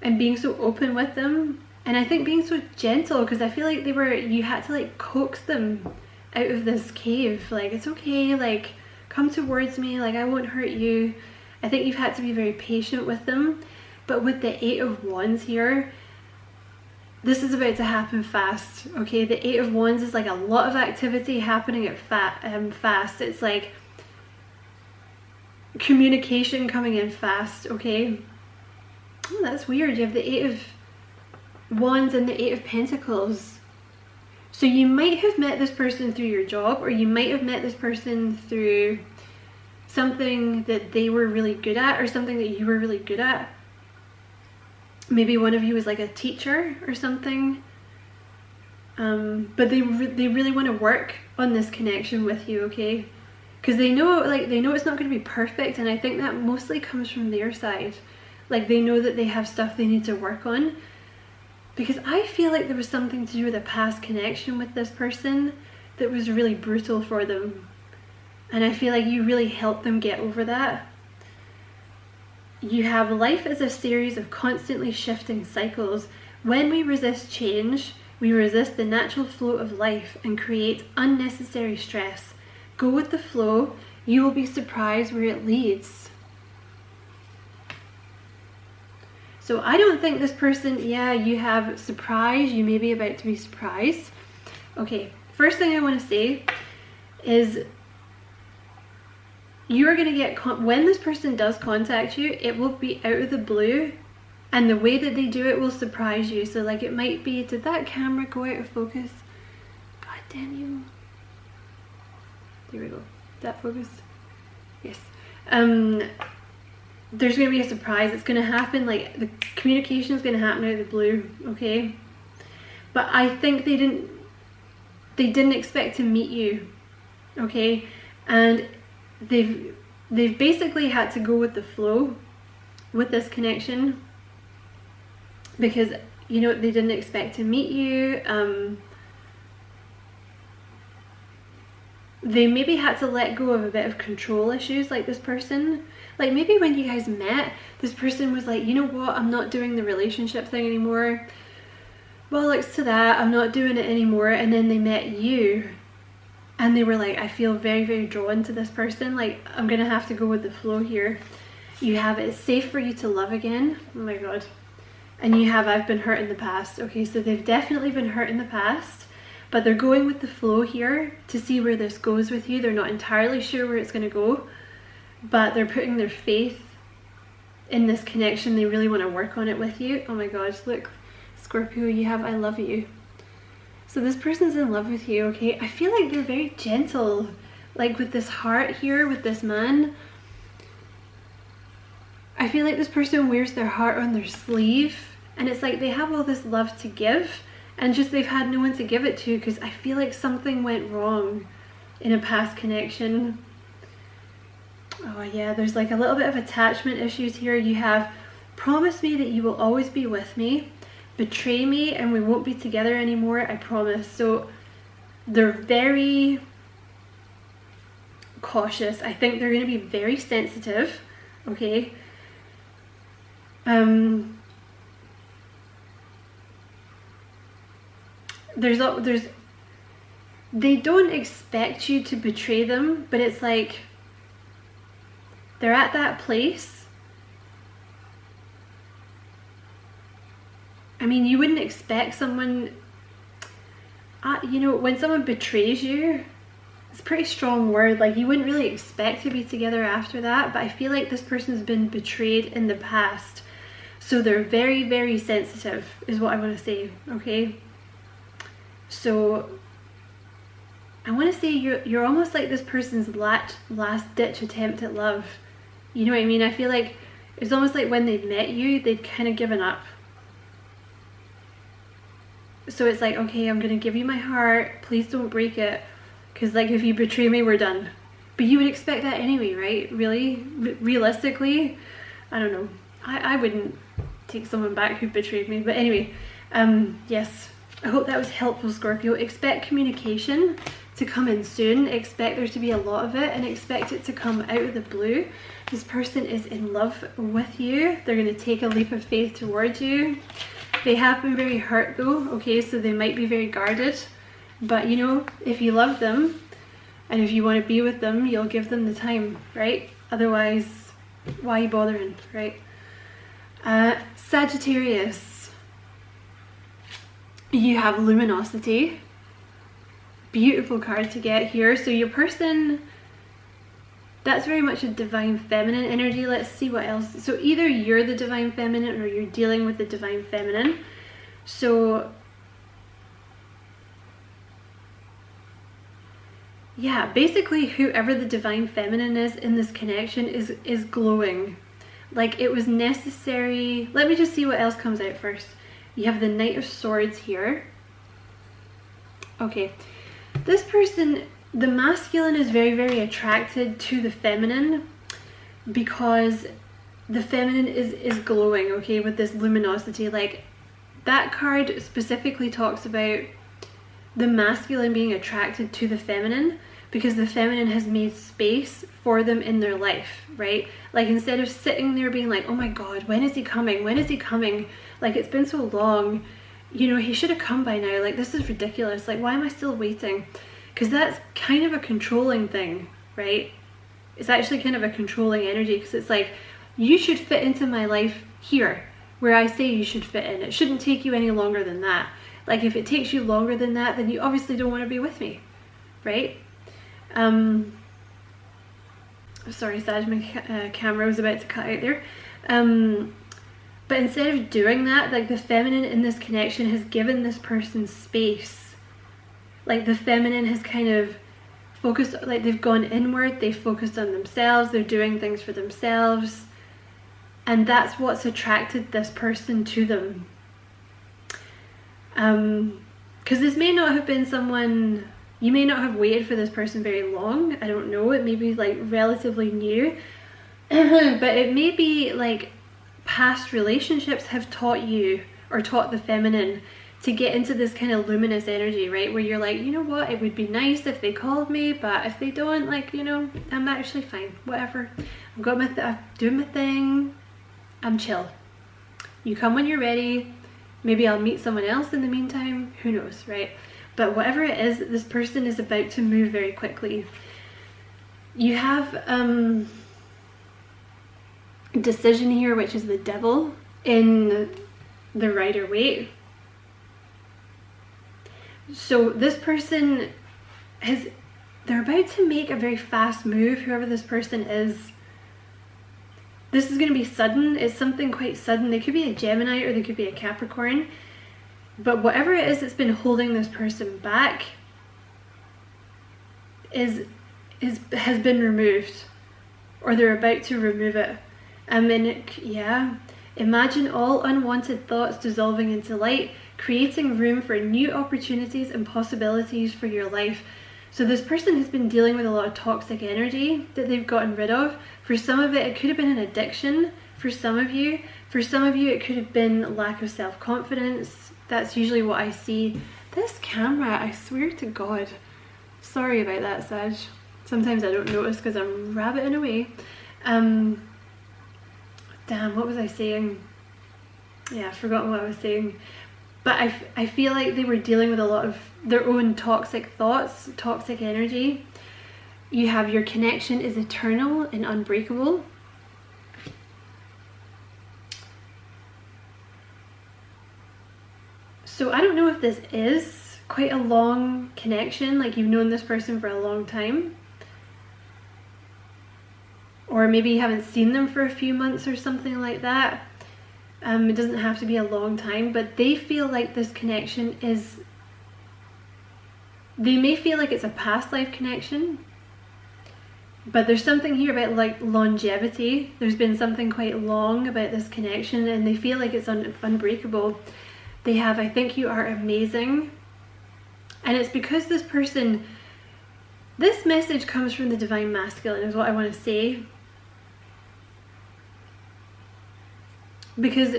and being so open with them. And I think being so gentle, because I feel like they were, you had to like coax them out of this cave. Like, it's okay, like come towards me, like I won't hurt you. I think you've had to be very patient with them. But with the 8 of Wands here, this is about to happen fast, okay? The 8 of Wands is like a lot of activity happening at fast. It's like communication coming in fast, okay? Oh, that's weird. You have the 8 of Wands and the 8 of Pentacles. So you might have met this person through your job, or you might have met this person through something that they were really good at, or something that you were really good at. Maybe one of you was like a teacher or something. But they really want to work on this connection with you, okay? Because they know, like, they know it's not going to be perfect, and I think that mostly comes from their side. Like, they know that they have stuff they need to work on. Because I feel like there was something to do with a past connection with this person that was really brutal for them. And I feel like you really helped them get over that. You have life as a series of constantly shifting cycles. When we resist change, we resist the natural flow of life and create unnecessary stress. Go with the flow. You will be surprised where it leads. So I don't think this person, yeah, you have surprise. You may be about to be surprised. Okay, first thing I want to say is you are going to get, when this person does contact you, it will be out of the blue, and the way that they do it will surprise you. So like it might be, did that camera go out of focus? God damn you. There we go. That focused? Yes. There's going to be a surprise. It's going to happen, like the communication is going to happen out of the blue, okay? But I think they didn't expect to meet you, okay? And they've basically had to go with the flow with this connection, because, you know, they didn't expect to meet you. They maybe had to let go of a bit of control issues, like this person. Like maybe when you guys met, this person was like, you know what, I'm not doing the relationship thing anymore. Well, like, to that, I'm not doing it anymore. And then they met you and they were like, I feel very, very drawn to this person. Like, I'm gonna have to go with the flow here. You have, it's safe for you to love again. Oh my God. And you have, I've been hurt in the past. Okay, so they've definitely been hurt in the past, but they're going with the flow here to see where this goes with you. They're not entirely sure where it's going to go, but they're putting their faith in this connection. They really want to work on it with you. Oh my gosh, look, Scorpio, you have, I love you. So this person's in love with you, okay? I feel like they're very gentle, like with this heart here, with this man. I feel like this person wears their heart on their sleeve, And it's like they have all this love to give, and just they've had no one to give it to, because I feel like something went wrong in a past connection. Oh yeah, there's like a little bit of attachment issues here. You have promise me that you will always be with me, betray me and we won't be together anymore, I promise. So they're very cautious. I think they're going to be very sensitive, okay? They don't expect you to betray them, but it's like they're at that place. I mean, you wouldn't expect someone, you know, when someone betrays you, it's a pretty strong word, like you wouldn't really expect to be together after that, but I feel like this person's been betrayed in the past. So they're very, very sensitive is what I want to say, okay? So I want to say you're almost like this person's last ditch attempt at love. You know what I mean? I feel like it's almost like when they've met you, they've kind of given up. So it's like, okay, I'm going to give you my heart. Please don't break it. Because like if you betray me, we're done. But you would expect that anyway, right? Really? Realistically? I don't know. I wouldn't take someone back who betrayed me. But anyway, yes. I hope that was helpful, Scorpio. Expect communication to come in soon. Expect there to be a lot of it, and expect it to come out of the blue. This person is in love with you. They're going to take a leap of faith towards you. They have been very hurt though, okay, so they might be very guarded. But you know, if you love them and if you want to be with them, you'll give them the time, right? Otherwise, why are you bothering, right? Sagittarius, you have luminosity. Beautiful card to get here. So your person, that's very much a divine feminine energy. Let's see what else. So either you're the divine feminine or you're dealing with the divine feminine. So yeah, basically whoever the divine feminine is in this connection is glowing. Like it was necessary. Let me just see what else comes out first. You have the Knight of Swords here. Okay, this person, the masculine is very, very attracted to the feminine because the feminine is glowing, okay, with this luminosity. Like that card specifically talks about the masculine being attracted to the feminine because the feminine has made space for them in their life, right? Like instead of sitting there being like, oh my god, when is he coming? When is he coming? Like it's been so long, you know, he should have come by now. Like this is ridiculous. Like why am I still waiting? Because that's kind of a controlling thing, right? It's actually kind of a controlling energy because it's like, you should fit into my life here where I say you should fit in. It shouldn't take you any longer than that. Like if it takes you longer than that, then you obviously don't want to be with me, right? Sorry, Sag, my camera was about to cut out there. But instead of doing that, like the feminine in this connection has given this person space. Like the feminine has kind of focused, like they've gone inward, they've focused on themselves, they're doing things for themselves. And that's what's attracted this person to them. Because this may not have been someone, you may not have waited for this person very long. I don't know, it may be like relatively new. But it may be like past relationships have taught you or taught the feminine to get into this kind of luminous energy, right? Where you're like, you know what, it would be nice if they called me, but if they don't, like, you know, I'm actually fine, whatever. I've got I'm doing my thing, I'm chill. You come when you're ready. Maybe I'll meet someone else in the meantime, who knows, right? But whatever it is, this person is about to move very quickly. You have decision here, which is the Devil in the Rider-Waite. So this person they're about to make a very fast move, whoever this person is. This is going to be sudden. It's something quite sudden. They could be a Gemini or they could be a Capricorn. But whatever it is that's been holding this person back has been removed. Or they're about to remove it. I mean, yeah. Imagine all unwanted thoughts dissolving into light, creating room for new opportunities and possibilities for your life. So this person has been dealing with a lot of toxic energy that they've gotten rid of. For some of it could have been an addiction for some of you. For some of you, it could have been lack of self-confidence. That's usually what I see. This camera, I swear to God. Sorry about that, Sag. Sometimes I don't notice because I'm rabbiting away. Damn, what was I saying? Yeah, I've forgotten what I was saying. But I feel like they were dealing with a lot of their own toxic thoughts, toxic energy. You have your connection is eternal and unbreakable. So I don't know if this is quite a long connection, like you've known this person for a long time. Or maybe you haven't seen them for a few months or something like that. It doesn't have to be a long time, but they feel like this connection is, they may feel like it's a past life connection, but there's something here about like longevity. There's been something quite long about this connection and they feel like it's unbreakable. They have, I think you are amazing. And it's because this person, this message comes from the Divine Masculine is what I want to say. Because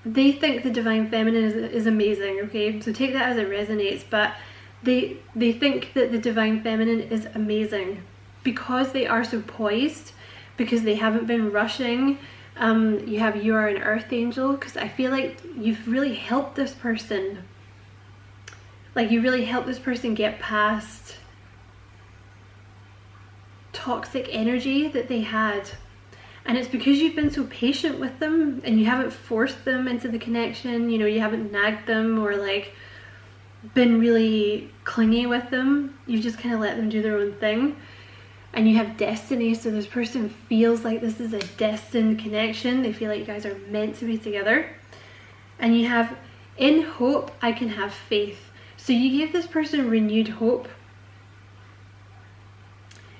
they think the Divine Feminine is amazing, okay? So take that as it resonates, but they think that the Divine Feminine is amazing because they are so poised, because they haven't been rushing. You are an Earth Angel, because I feel like you've really helped this person. Like you really helped this person get past toxic energy that they had. And it's because you've been so patient with them and you haven't forced them into the connection, you know, you haven't nagged them or like been really clingy with them. You just kind of let them do their own thing. And you have destiny, so this person feels like this is a destined connection. They feel like you guys are meant to be together. And you have, in hope, I can have faith. So you gave this person renewed hope.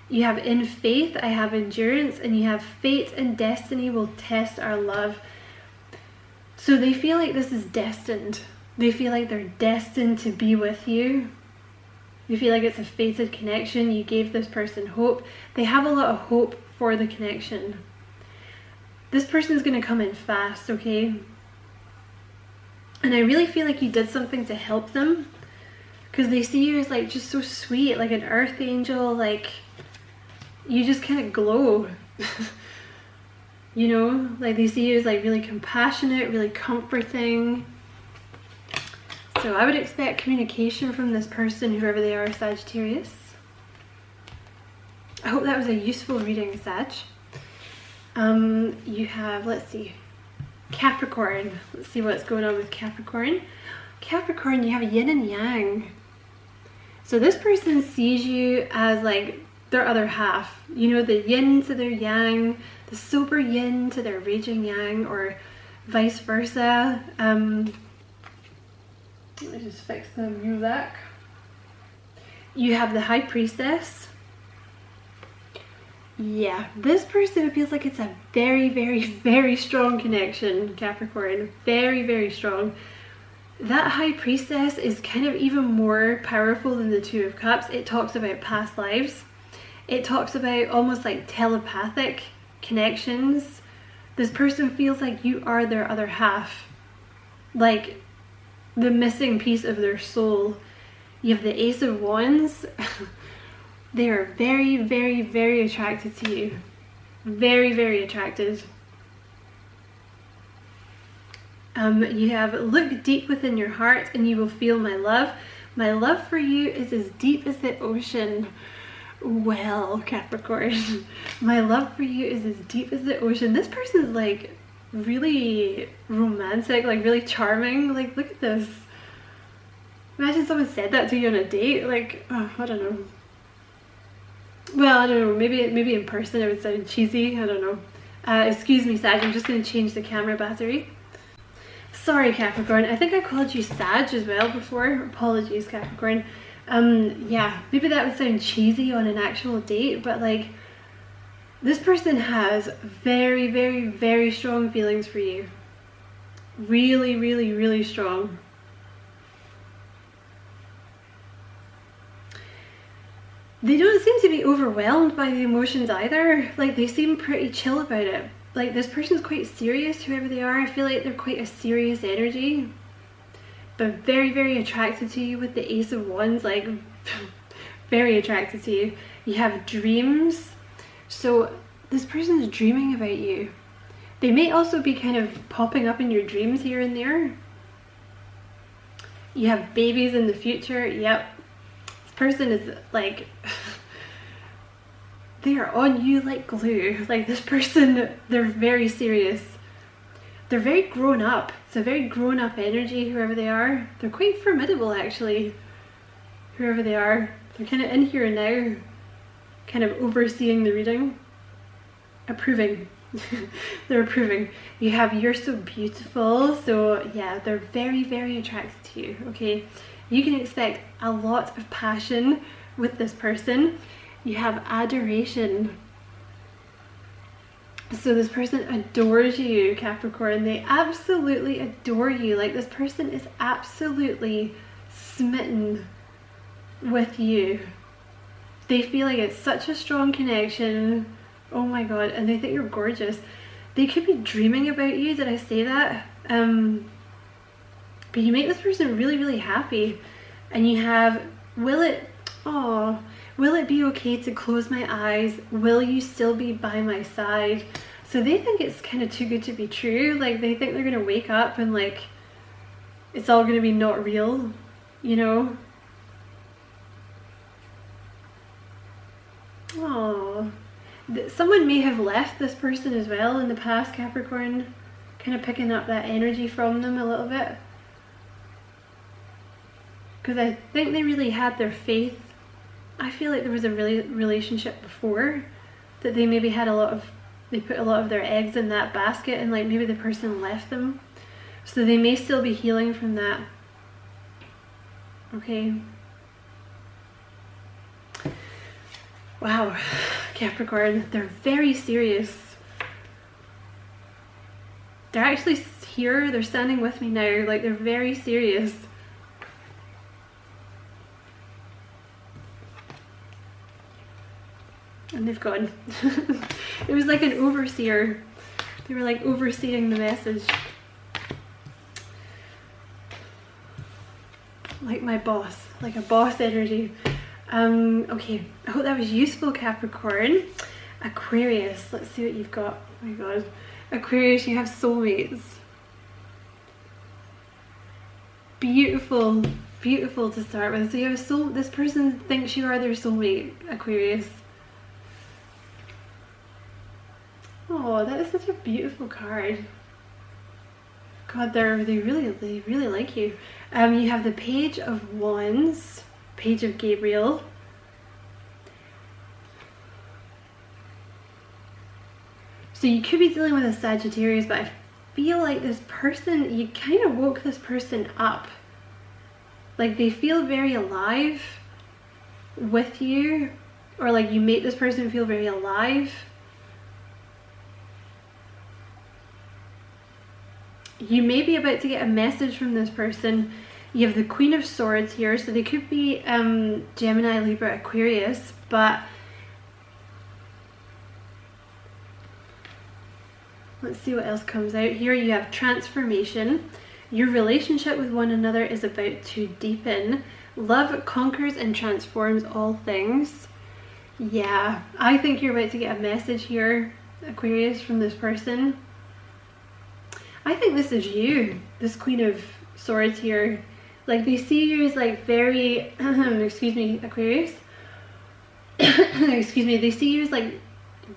You have in faith, I have endurance, and you have fate and destiny will test our love. So they feel like this is destined. They feel like they're destined to be with you. You feel like it's a fated connection. You gave this person hope. They have a lot of hope for the connection. This person is going to come in fast, okay? And I really feel like you did something to help them, because they see you as like just so sweet, like an Earth Angel, like you just kind of glow. You know, like they see you as like really compassionate, really comforting. So I would expect communication from this person, whoever they are, Sagittarius. I hope that was a useful reading, Sag. You have, let's see, Capricorn. Let's see what's going on with Capricorn. Capricorn, you have yin and yang. So this person sees you as like their other half. You know, the yin to their yang, the sober yin to their raging yang, or vice versa. Let me just fix the music. You have the High Priestess. Yeah, this person, it feels like it's a very, very, very strong connection, Capricorn. Very, very strong. That High Priestess is kind of even more powerful than the Two of Cups. It talks about past lives. It talks about almost like telepathic connections. This person feels like you are their other half. Like the missing piece of their soul. You have the Ace of Wands. They are very, very, very attracted to you. Very, very attracted. You have, look deep within your heart and you will feel my love. My love for you is as deep as the ocean. Well, Capricorn, my love for you is as deep as the ocean. This person is like really romantic, like really charming. Like, look at this. Imagine someone said that to you on a date. Like, oh, I don't know. Well, I don't know. Maybe in person it would sound cheesy. I don't know. Excuse me, Sag. I'm just going to change the camera battery. Sorry, Capricorn. I think I called you Sag as well before. Apologies, Capricorn. Yeah, maybe that would sound cheesy on an actual date, but like This person has very, very, very strong feelings for you. Really, really, really strong. They don't seem to be overwhelmed by the emotions either. Like, they seem pretty chill about it. Like, this person's quite serious, whoever they are. I feel like they're quite a serious energy, but very, very attracted to you with the Ace of Wands. Like, very attracted to you. You have dreams. So this person's dreaming about you. They may also be kind of popping up in your dreams here and there. You have babies in the future. Yep. This person is like, they are on you like glue. Like, this person, they're very serious. They're very grown up. It's a very grown up energy, whoever they are. They're quite formidable, actually, whoever they are. They're kind of in here now, kind of overseeing the reading. Approving. They're approving. You have "you're so beautiful." So yeah, they're very, very attracted to you. Okay, you can expect a lot of passion with this person. You have adoration. So this person adores you, Capricorn. They absolutely adore you. Like, this person is absolutely smitten with you. They feel like it's such a strong connection. Oh my god, and they think you're gorgeous. They could be dreaming about you. Did I say that? But you make this person really, really happy. And you have, will it be okay to close my eyes? Will you still be by my side? So they think it's kind of too good to be true. Like, they think they're gonna wake up and like it's all gonna be not real, you know? Oh, someone may have left this person as well in the past, Capricorn. Kind of picking up that energy from them a little bit. Because I think they really had their faith. I feel like there was a relationship before that they maybe had they put a lot of their eggs in that basket, and like maybe the person left them. So they may still be healing from that. Okay. Wow, Capricorn, they're very serious. They're actually here, they're standing with me now, like they're very serious. And they've gone. It was like an overseer. They were like overseeing the message. Like my boss, like a boss energy. Okay, I hope that was useful, Capricorn. Aquarius, let's see what you've got. Oh my god. Aquarius, you have soulmates. Beautiful, beautiful to start with. So you have this person thinks you are their soulmate, Aquarius. Oh, that is such a beautiful card. God, they really like you. You have the Page of Wands, Page of Gabriel. So you could be dealing with a Sagittarius, but I feel like this person, you kind of woke this person up. Like, they feel very alive with you, or like you make this person feel very alive. You may be about to get a message from this person. You have the Queen of Swords here, so they could be Gemini, Libra, Aquarius, but let's see what else comes out. Here you have transformation. Your relationship with one another is about to deepen. Love conquers and transforms all things. Yeah, I think you're about to get a message here, Aquarius, from this person. I think this is you, this Queen of Swords here. Like, they see you as like very, excuse me, Aquarius. Excuse me, they see you as like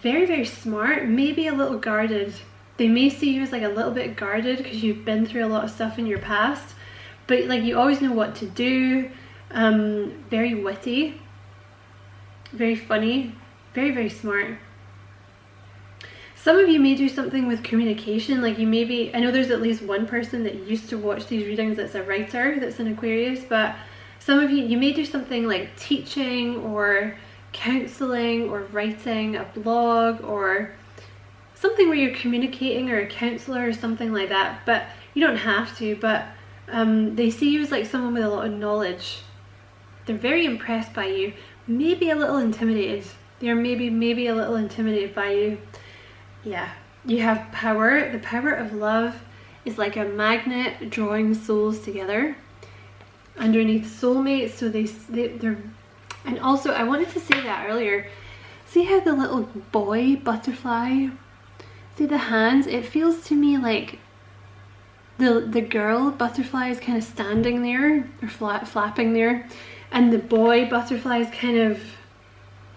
very, very smart, maybe a little guarded. They may see you as like a little bit guarded because you've been through a lot of stuff in your past, but like you always know what to do. Very witty, very funny, very, very smart. Some of you may do something with communication, like you may be, I know there's at least one person that used to watch these readings that's a writer, that's an Aquarius, but some of you may do something like teaching or counseling or writing a blog or something where you're communicating, or a counselor or something like that. But you don't have to, but they see you as like someone with a lot of knowledge. They're very impressed by you, maybe a little intimidated. They're maybe a little intimidated by you. Yeah, you have power. The power of love is like a magnet drawing souls together. Underneath soulmates, so they're, and also I wanted to say that earlier. See how the little boy butterfly, see the hands? It feels to me like the girl butterfly is kind of standing there, or flapping there, and the boy butterfly is kind of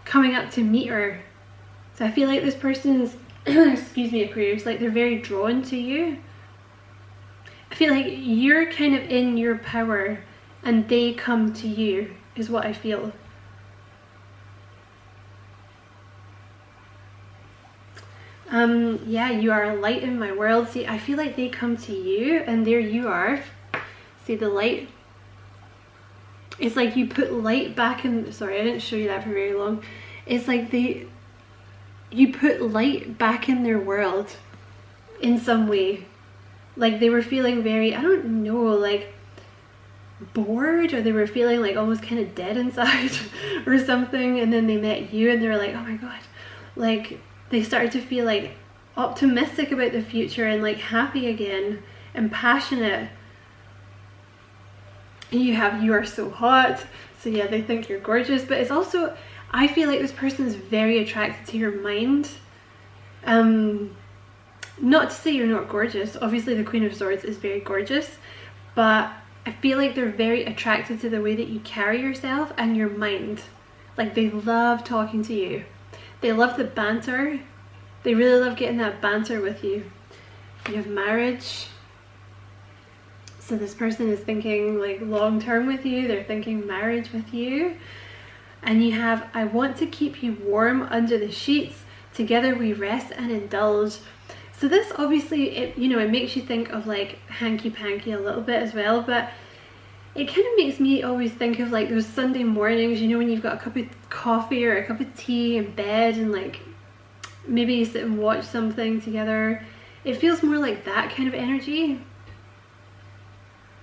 coming up to meet her. So I feel like this person's excuse me, Aquarius, like they're very drawn to you. I feel like you're kind of in your power and they come to you, is what I feel. Yeah, you are a light in my world. See, I feel like they come to you and there you are. See the light? It's like you put light back in, sorry, I didn't show you that for very long. It's like you put light back in their world in some way. Like they were feeling very, I don't know, like bored, or they were feeling like almost kind of dead inside or something, and then they met you and they were like, oh my god, like they started to feel like optimistic about the future and like happy again and passionate. And you are so hot, so yeah, they think you're gorgeous. But it's also, I feel like this person is very attracted to your mind. Not to say you're not gorgeous, obviously the Queen of Swords is very gorgeous, but I feel like they're very attracted to the way that you carry yourself and your mind. Like they love talking to you. They love the banter. They really love getting that banter with you. You have marriage. So this person is thinking like long term with you. They're thinking marriage with you. And you have, I want to keep you warm under the sheets. Together we rest and indulge. So this obviously, it makes you think of like hanky-panky a little bit as well, but it kind of makes me always think of like those Sunday mornings, you know, when you've got a cup of coffee or a cup of tea in bed and like maybe you sit and watch something together. It feels more like that kind of energy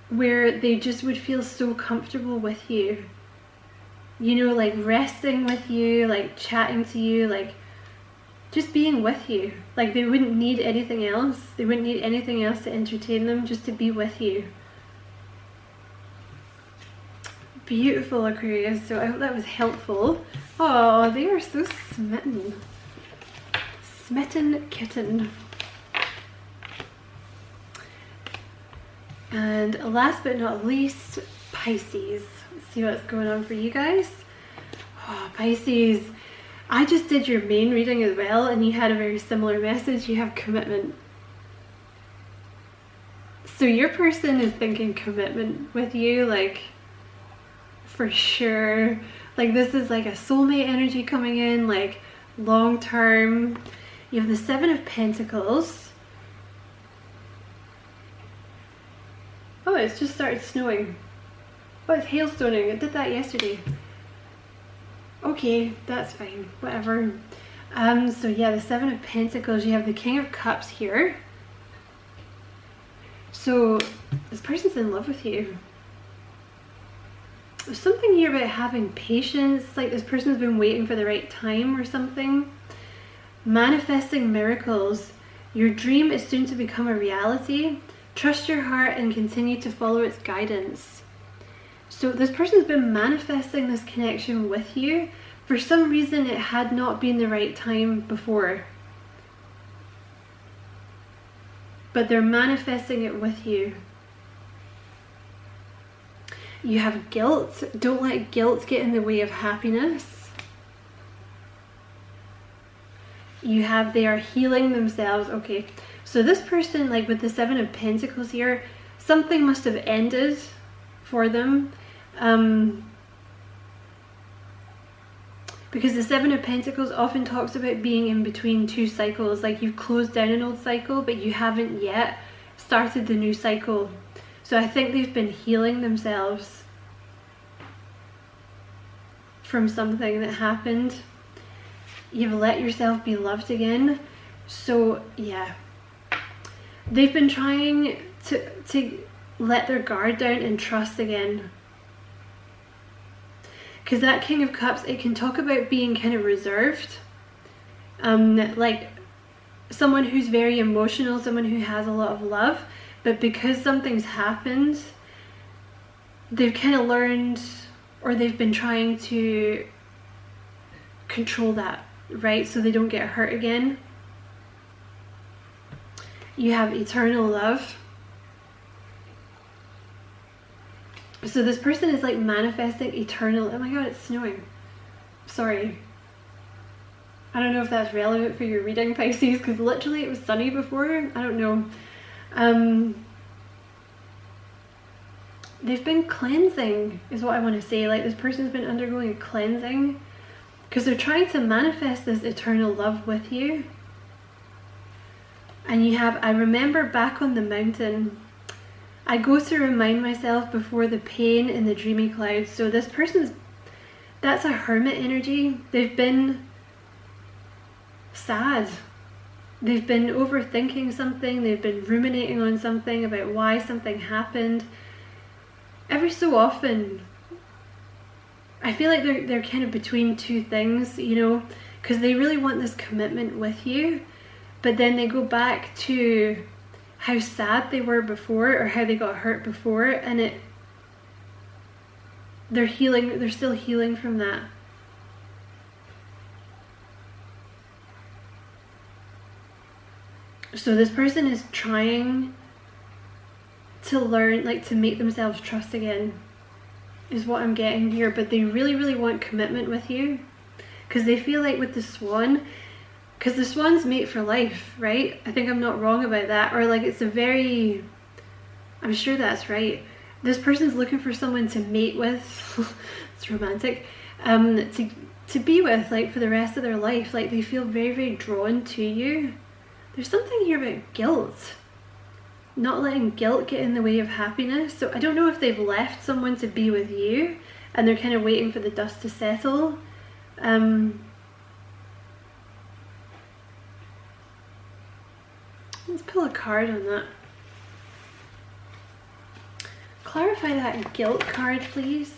where they just would feel so comfortable with you, you know, like resting with you, like chatting to you, like just being with you. Like they wouldn't need anything else. They wouldn't need anything else to entertain them, just to be with you. Beautiful, Aquarius. So I hope that was helpful. Oh, they are so smitten. Smitten kitten. And last but not least, Pisces. Let's see what's going on for you guys. Oh, Pisces. I just did your main reading as well, and you had a very similar message. You have commitment. So your person is thinking commitment with you, like for sure. Like this is like a soulmate energy coming in, like long term. You have the Seven of Pentacles. Oh, it's just started snowing. Oh, it's hailstoning. It did that yesterday. Okay, that's fine, whatever. So yeah, the Seven of Pentacles, you have the King of Cups here. So this person's in love with you. There's something here about having patience, like this person's been waiting for the right time or something. Manifesting miracles. Your dream is soon to become a reality. Trust your heart and continue to follow its guidance. So this person's been manifesting this connection with you. For some reason it had not been the right time before. But they're manifesting it with you. You have guilt. Don't let guilt get in the way of happiness. You have, they are healing themselves. Okay, so this person, like with the Seven of Pentacles here, something must have ended for them. Because the Seven of Pentacles often talks about being in between two cycles, like you've closed down an old cycle but you haven't yet started the new cycle. So I think they've been healing themselves from something that happened. You've let yourself be loved again. So yeah, they've been trying to let their guard down and trust again. Because that King of Cups, it can talk about being kind of reserved. Like someone who's very emotional, someone who has a lot of love, but because something's happened, they've kind of learned, or they've been trying to control that, right? So they don't get hurt again. You have eternal love. So this person is like manifesting eternal, oh my god, it's snowing. Sorry. I don't know if that's relevant for your reading, Pisces, because literally it was sunny before. I don't know. They've been cleansing, is what I want to say. Like this person's been undergoing a cleansing because they're trying to manifest this eternal love with you. And you have, I remember back on the mountain, I go to remind myself before the pain in the dreamy clouds. So this person's, that's a hermit energy. They've been sad. They've been overthinking something. They've been ruminating on something about why something happened. Every so often, I feel like they're kind of between two things, you know, because they really want this commitment with you, but then they go back to how sad they were before or how they got hurt before, and they're healing, they're still healing from that. So this person is trying to learn, like to make themselves trust again, is what I'm getting here, but they really, really want commitment with you because they feel like with the swan, because the swan's mate for life, right? I think I'm not wrong about that, or like it's a very, I'm sure that's right. This person's looking for someone to mate with, it's romantic, to be with like for the rest of their life. Like they feel very, very drawn to you. There's something here about guilt, not letting guilt get in the way of happiness. So I don't know if they've left someone to be with you and they're kind of waiting for the dust to settle. Let's pull a card on that. Clarify that guilt card, please.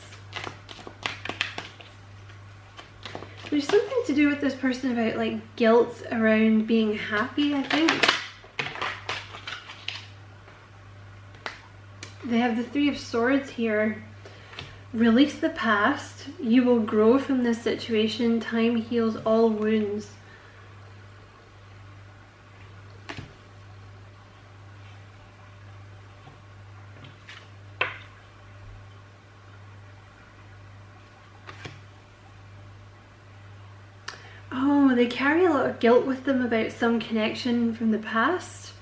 There's something to do with this person about like guilt around being happy, I think. They have the Three of Swords here. Release the past. You will grow from this situation. Time heals all wounds. Oh, they carry a lot of guilt with them about some connection from the past.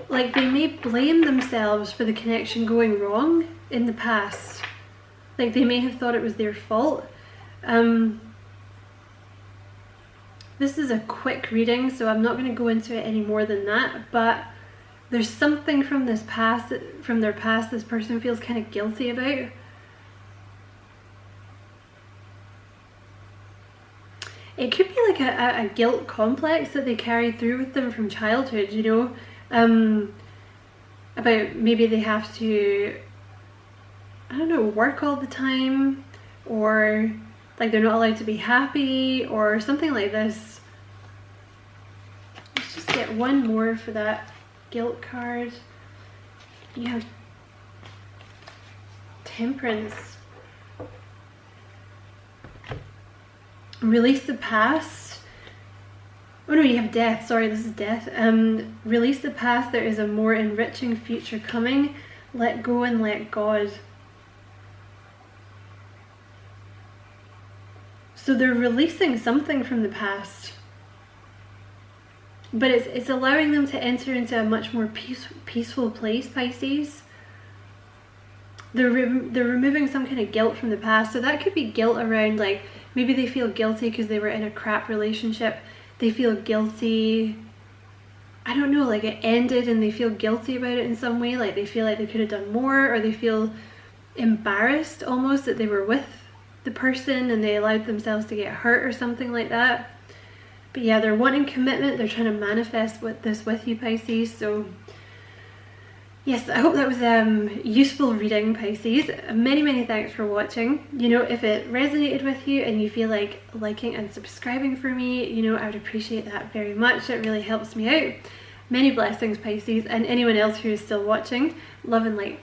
Like they may blame themselves for the connection going wrong in the past. Like they may have thought it was their fault. This is a quick reading, so I'm not going to go into it any more than that, but there's something from this past, from their past, this person feels kind of guilty about. It could be like a guilt complex that they carry through with them from childhood, you know, about maybe they have to, I don't know, work all the time, or like they're not allowed to be happy, or something like this. Let's just get one more for that guilt card. You have Temperance. Release the past. Oh no, you have Death. Sorry, this is Death. Release the past. There is a more enriching future coming. Let go and let God. So they're releasing something from the past, but it's allowing them to enter into a much more peaceful place, Pisces. They're removing some kind of guilt from the past. So that could be guilt around, like, maybe they feel guilty because they were in a crap relationship. They feel guilty, I don't know, like it ended and they feel guilty about it in some way. Like they feel like they could have done more, or they feel embarrassed almost that they were with the person and they allowed themselves to get hurt or something like that. But yeah, they're wanting commitment, they're trying to manifest this with you, Pisces. So yes, I hope that was useful reading, Pisces. Many thanks for watching. You know, if it resonated with you and you feel like liking and subscribing for me, you know, I would appreciate that very much. It really helps me out. Many blessings, Pisces, and anyone else who is still watching. Love and light.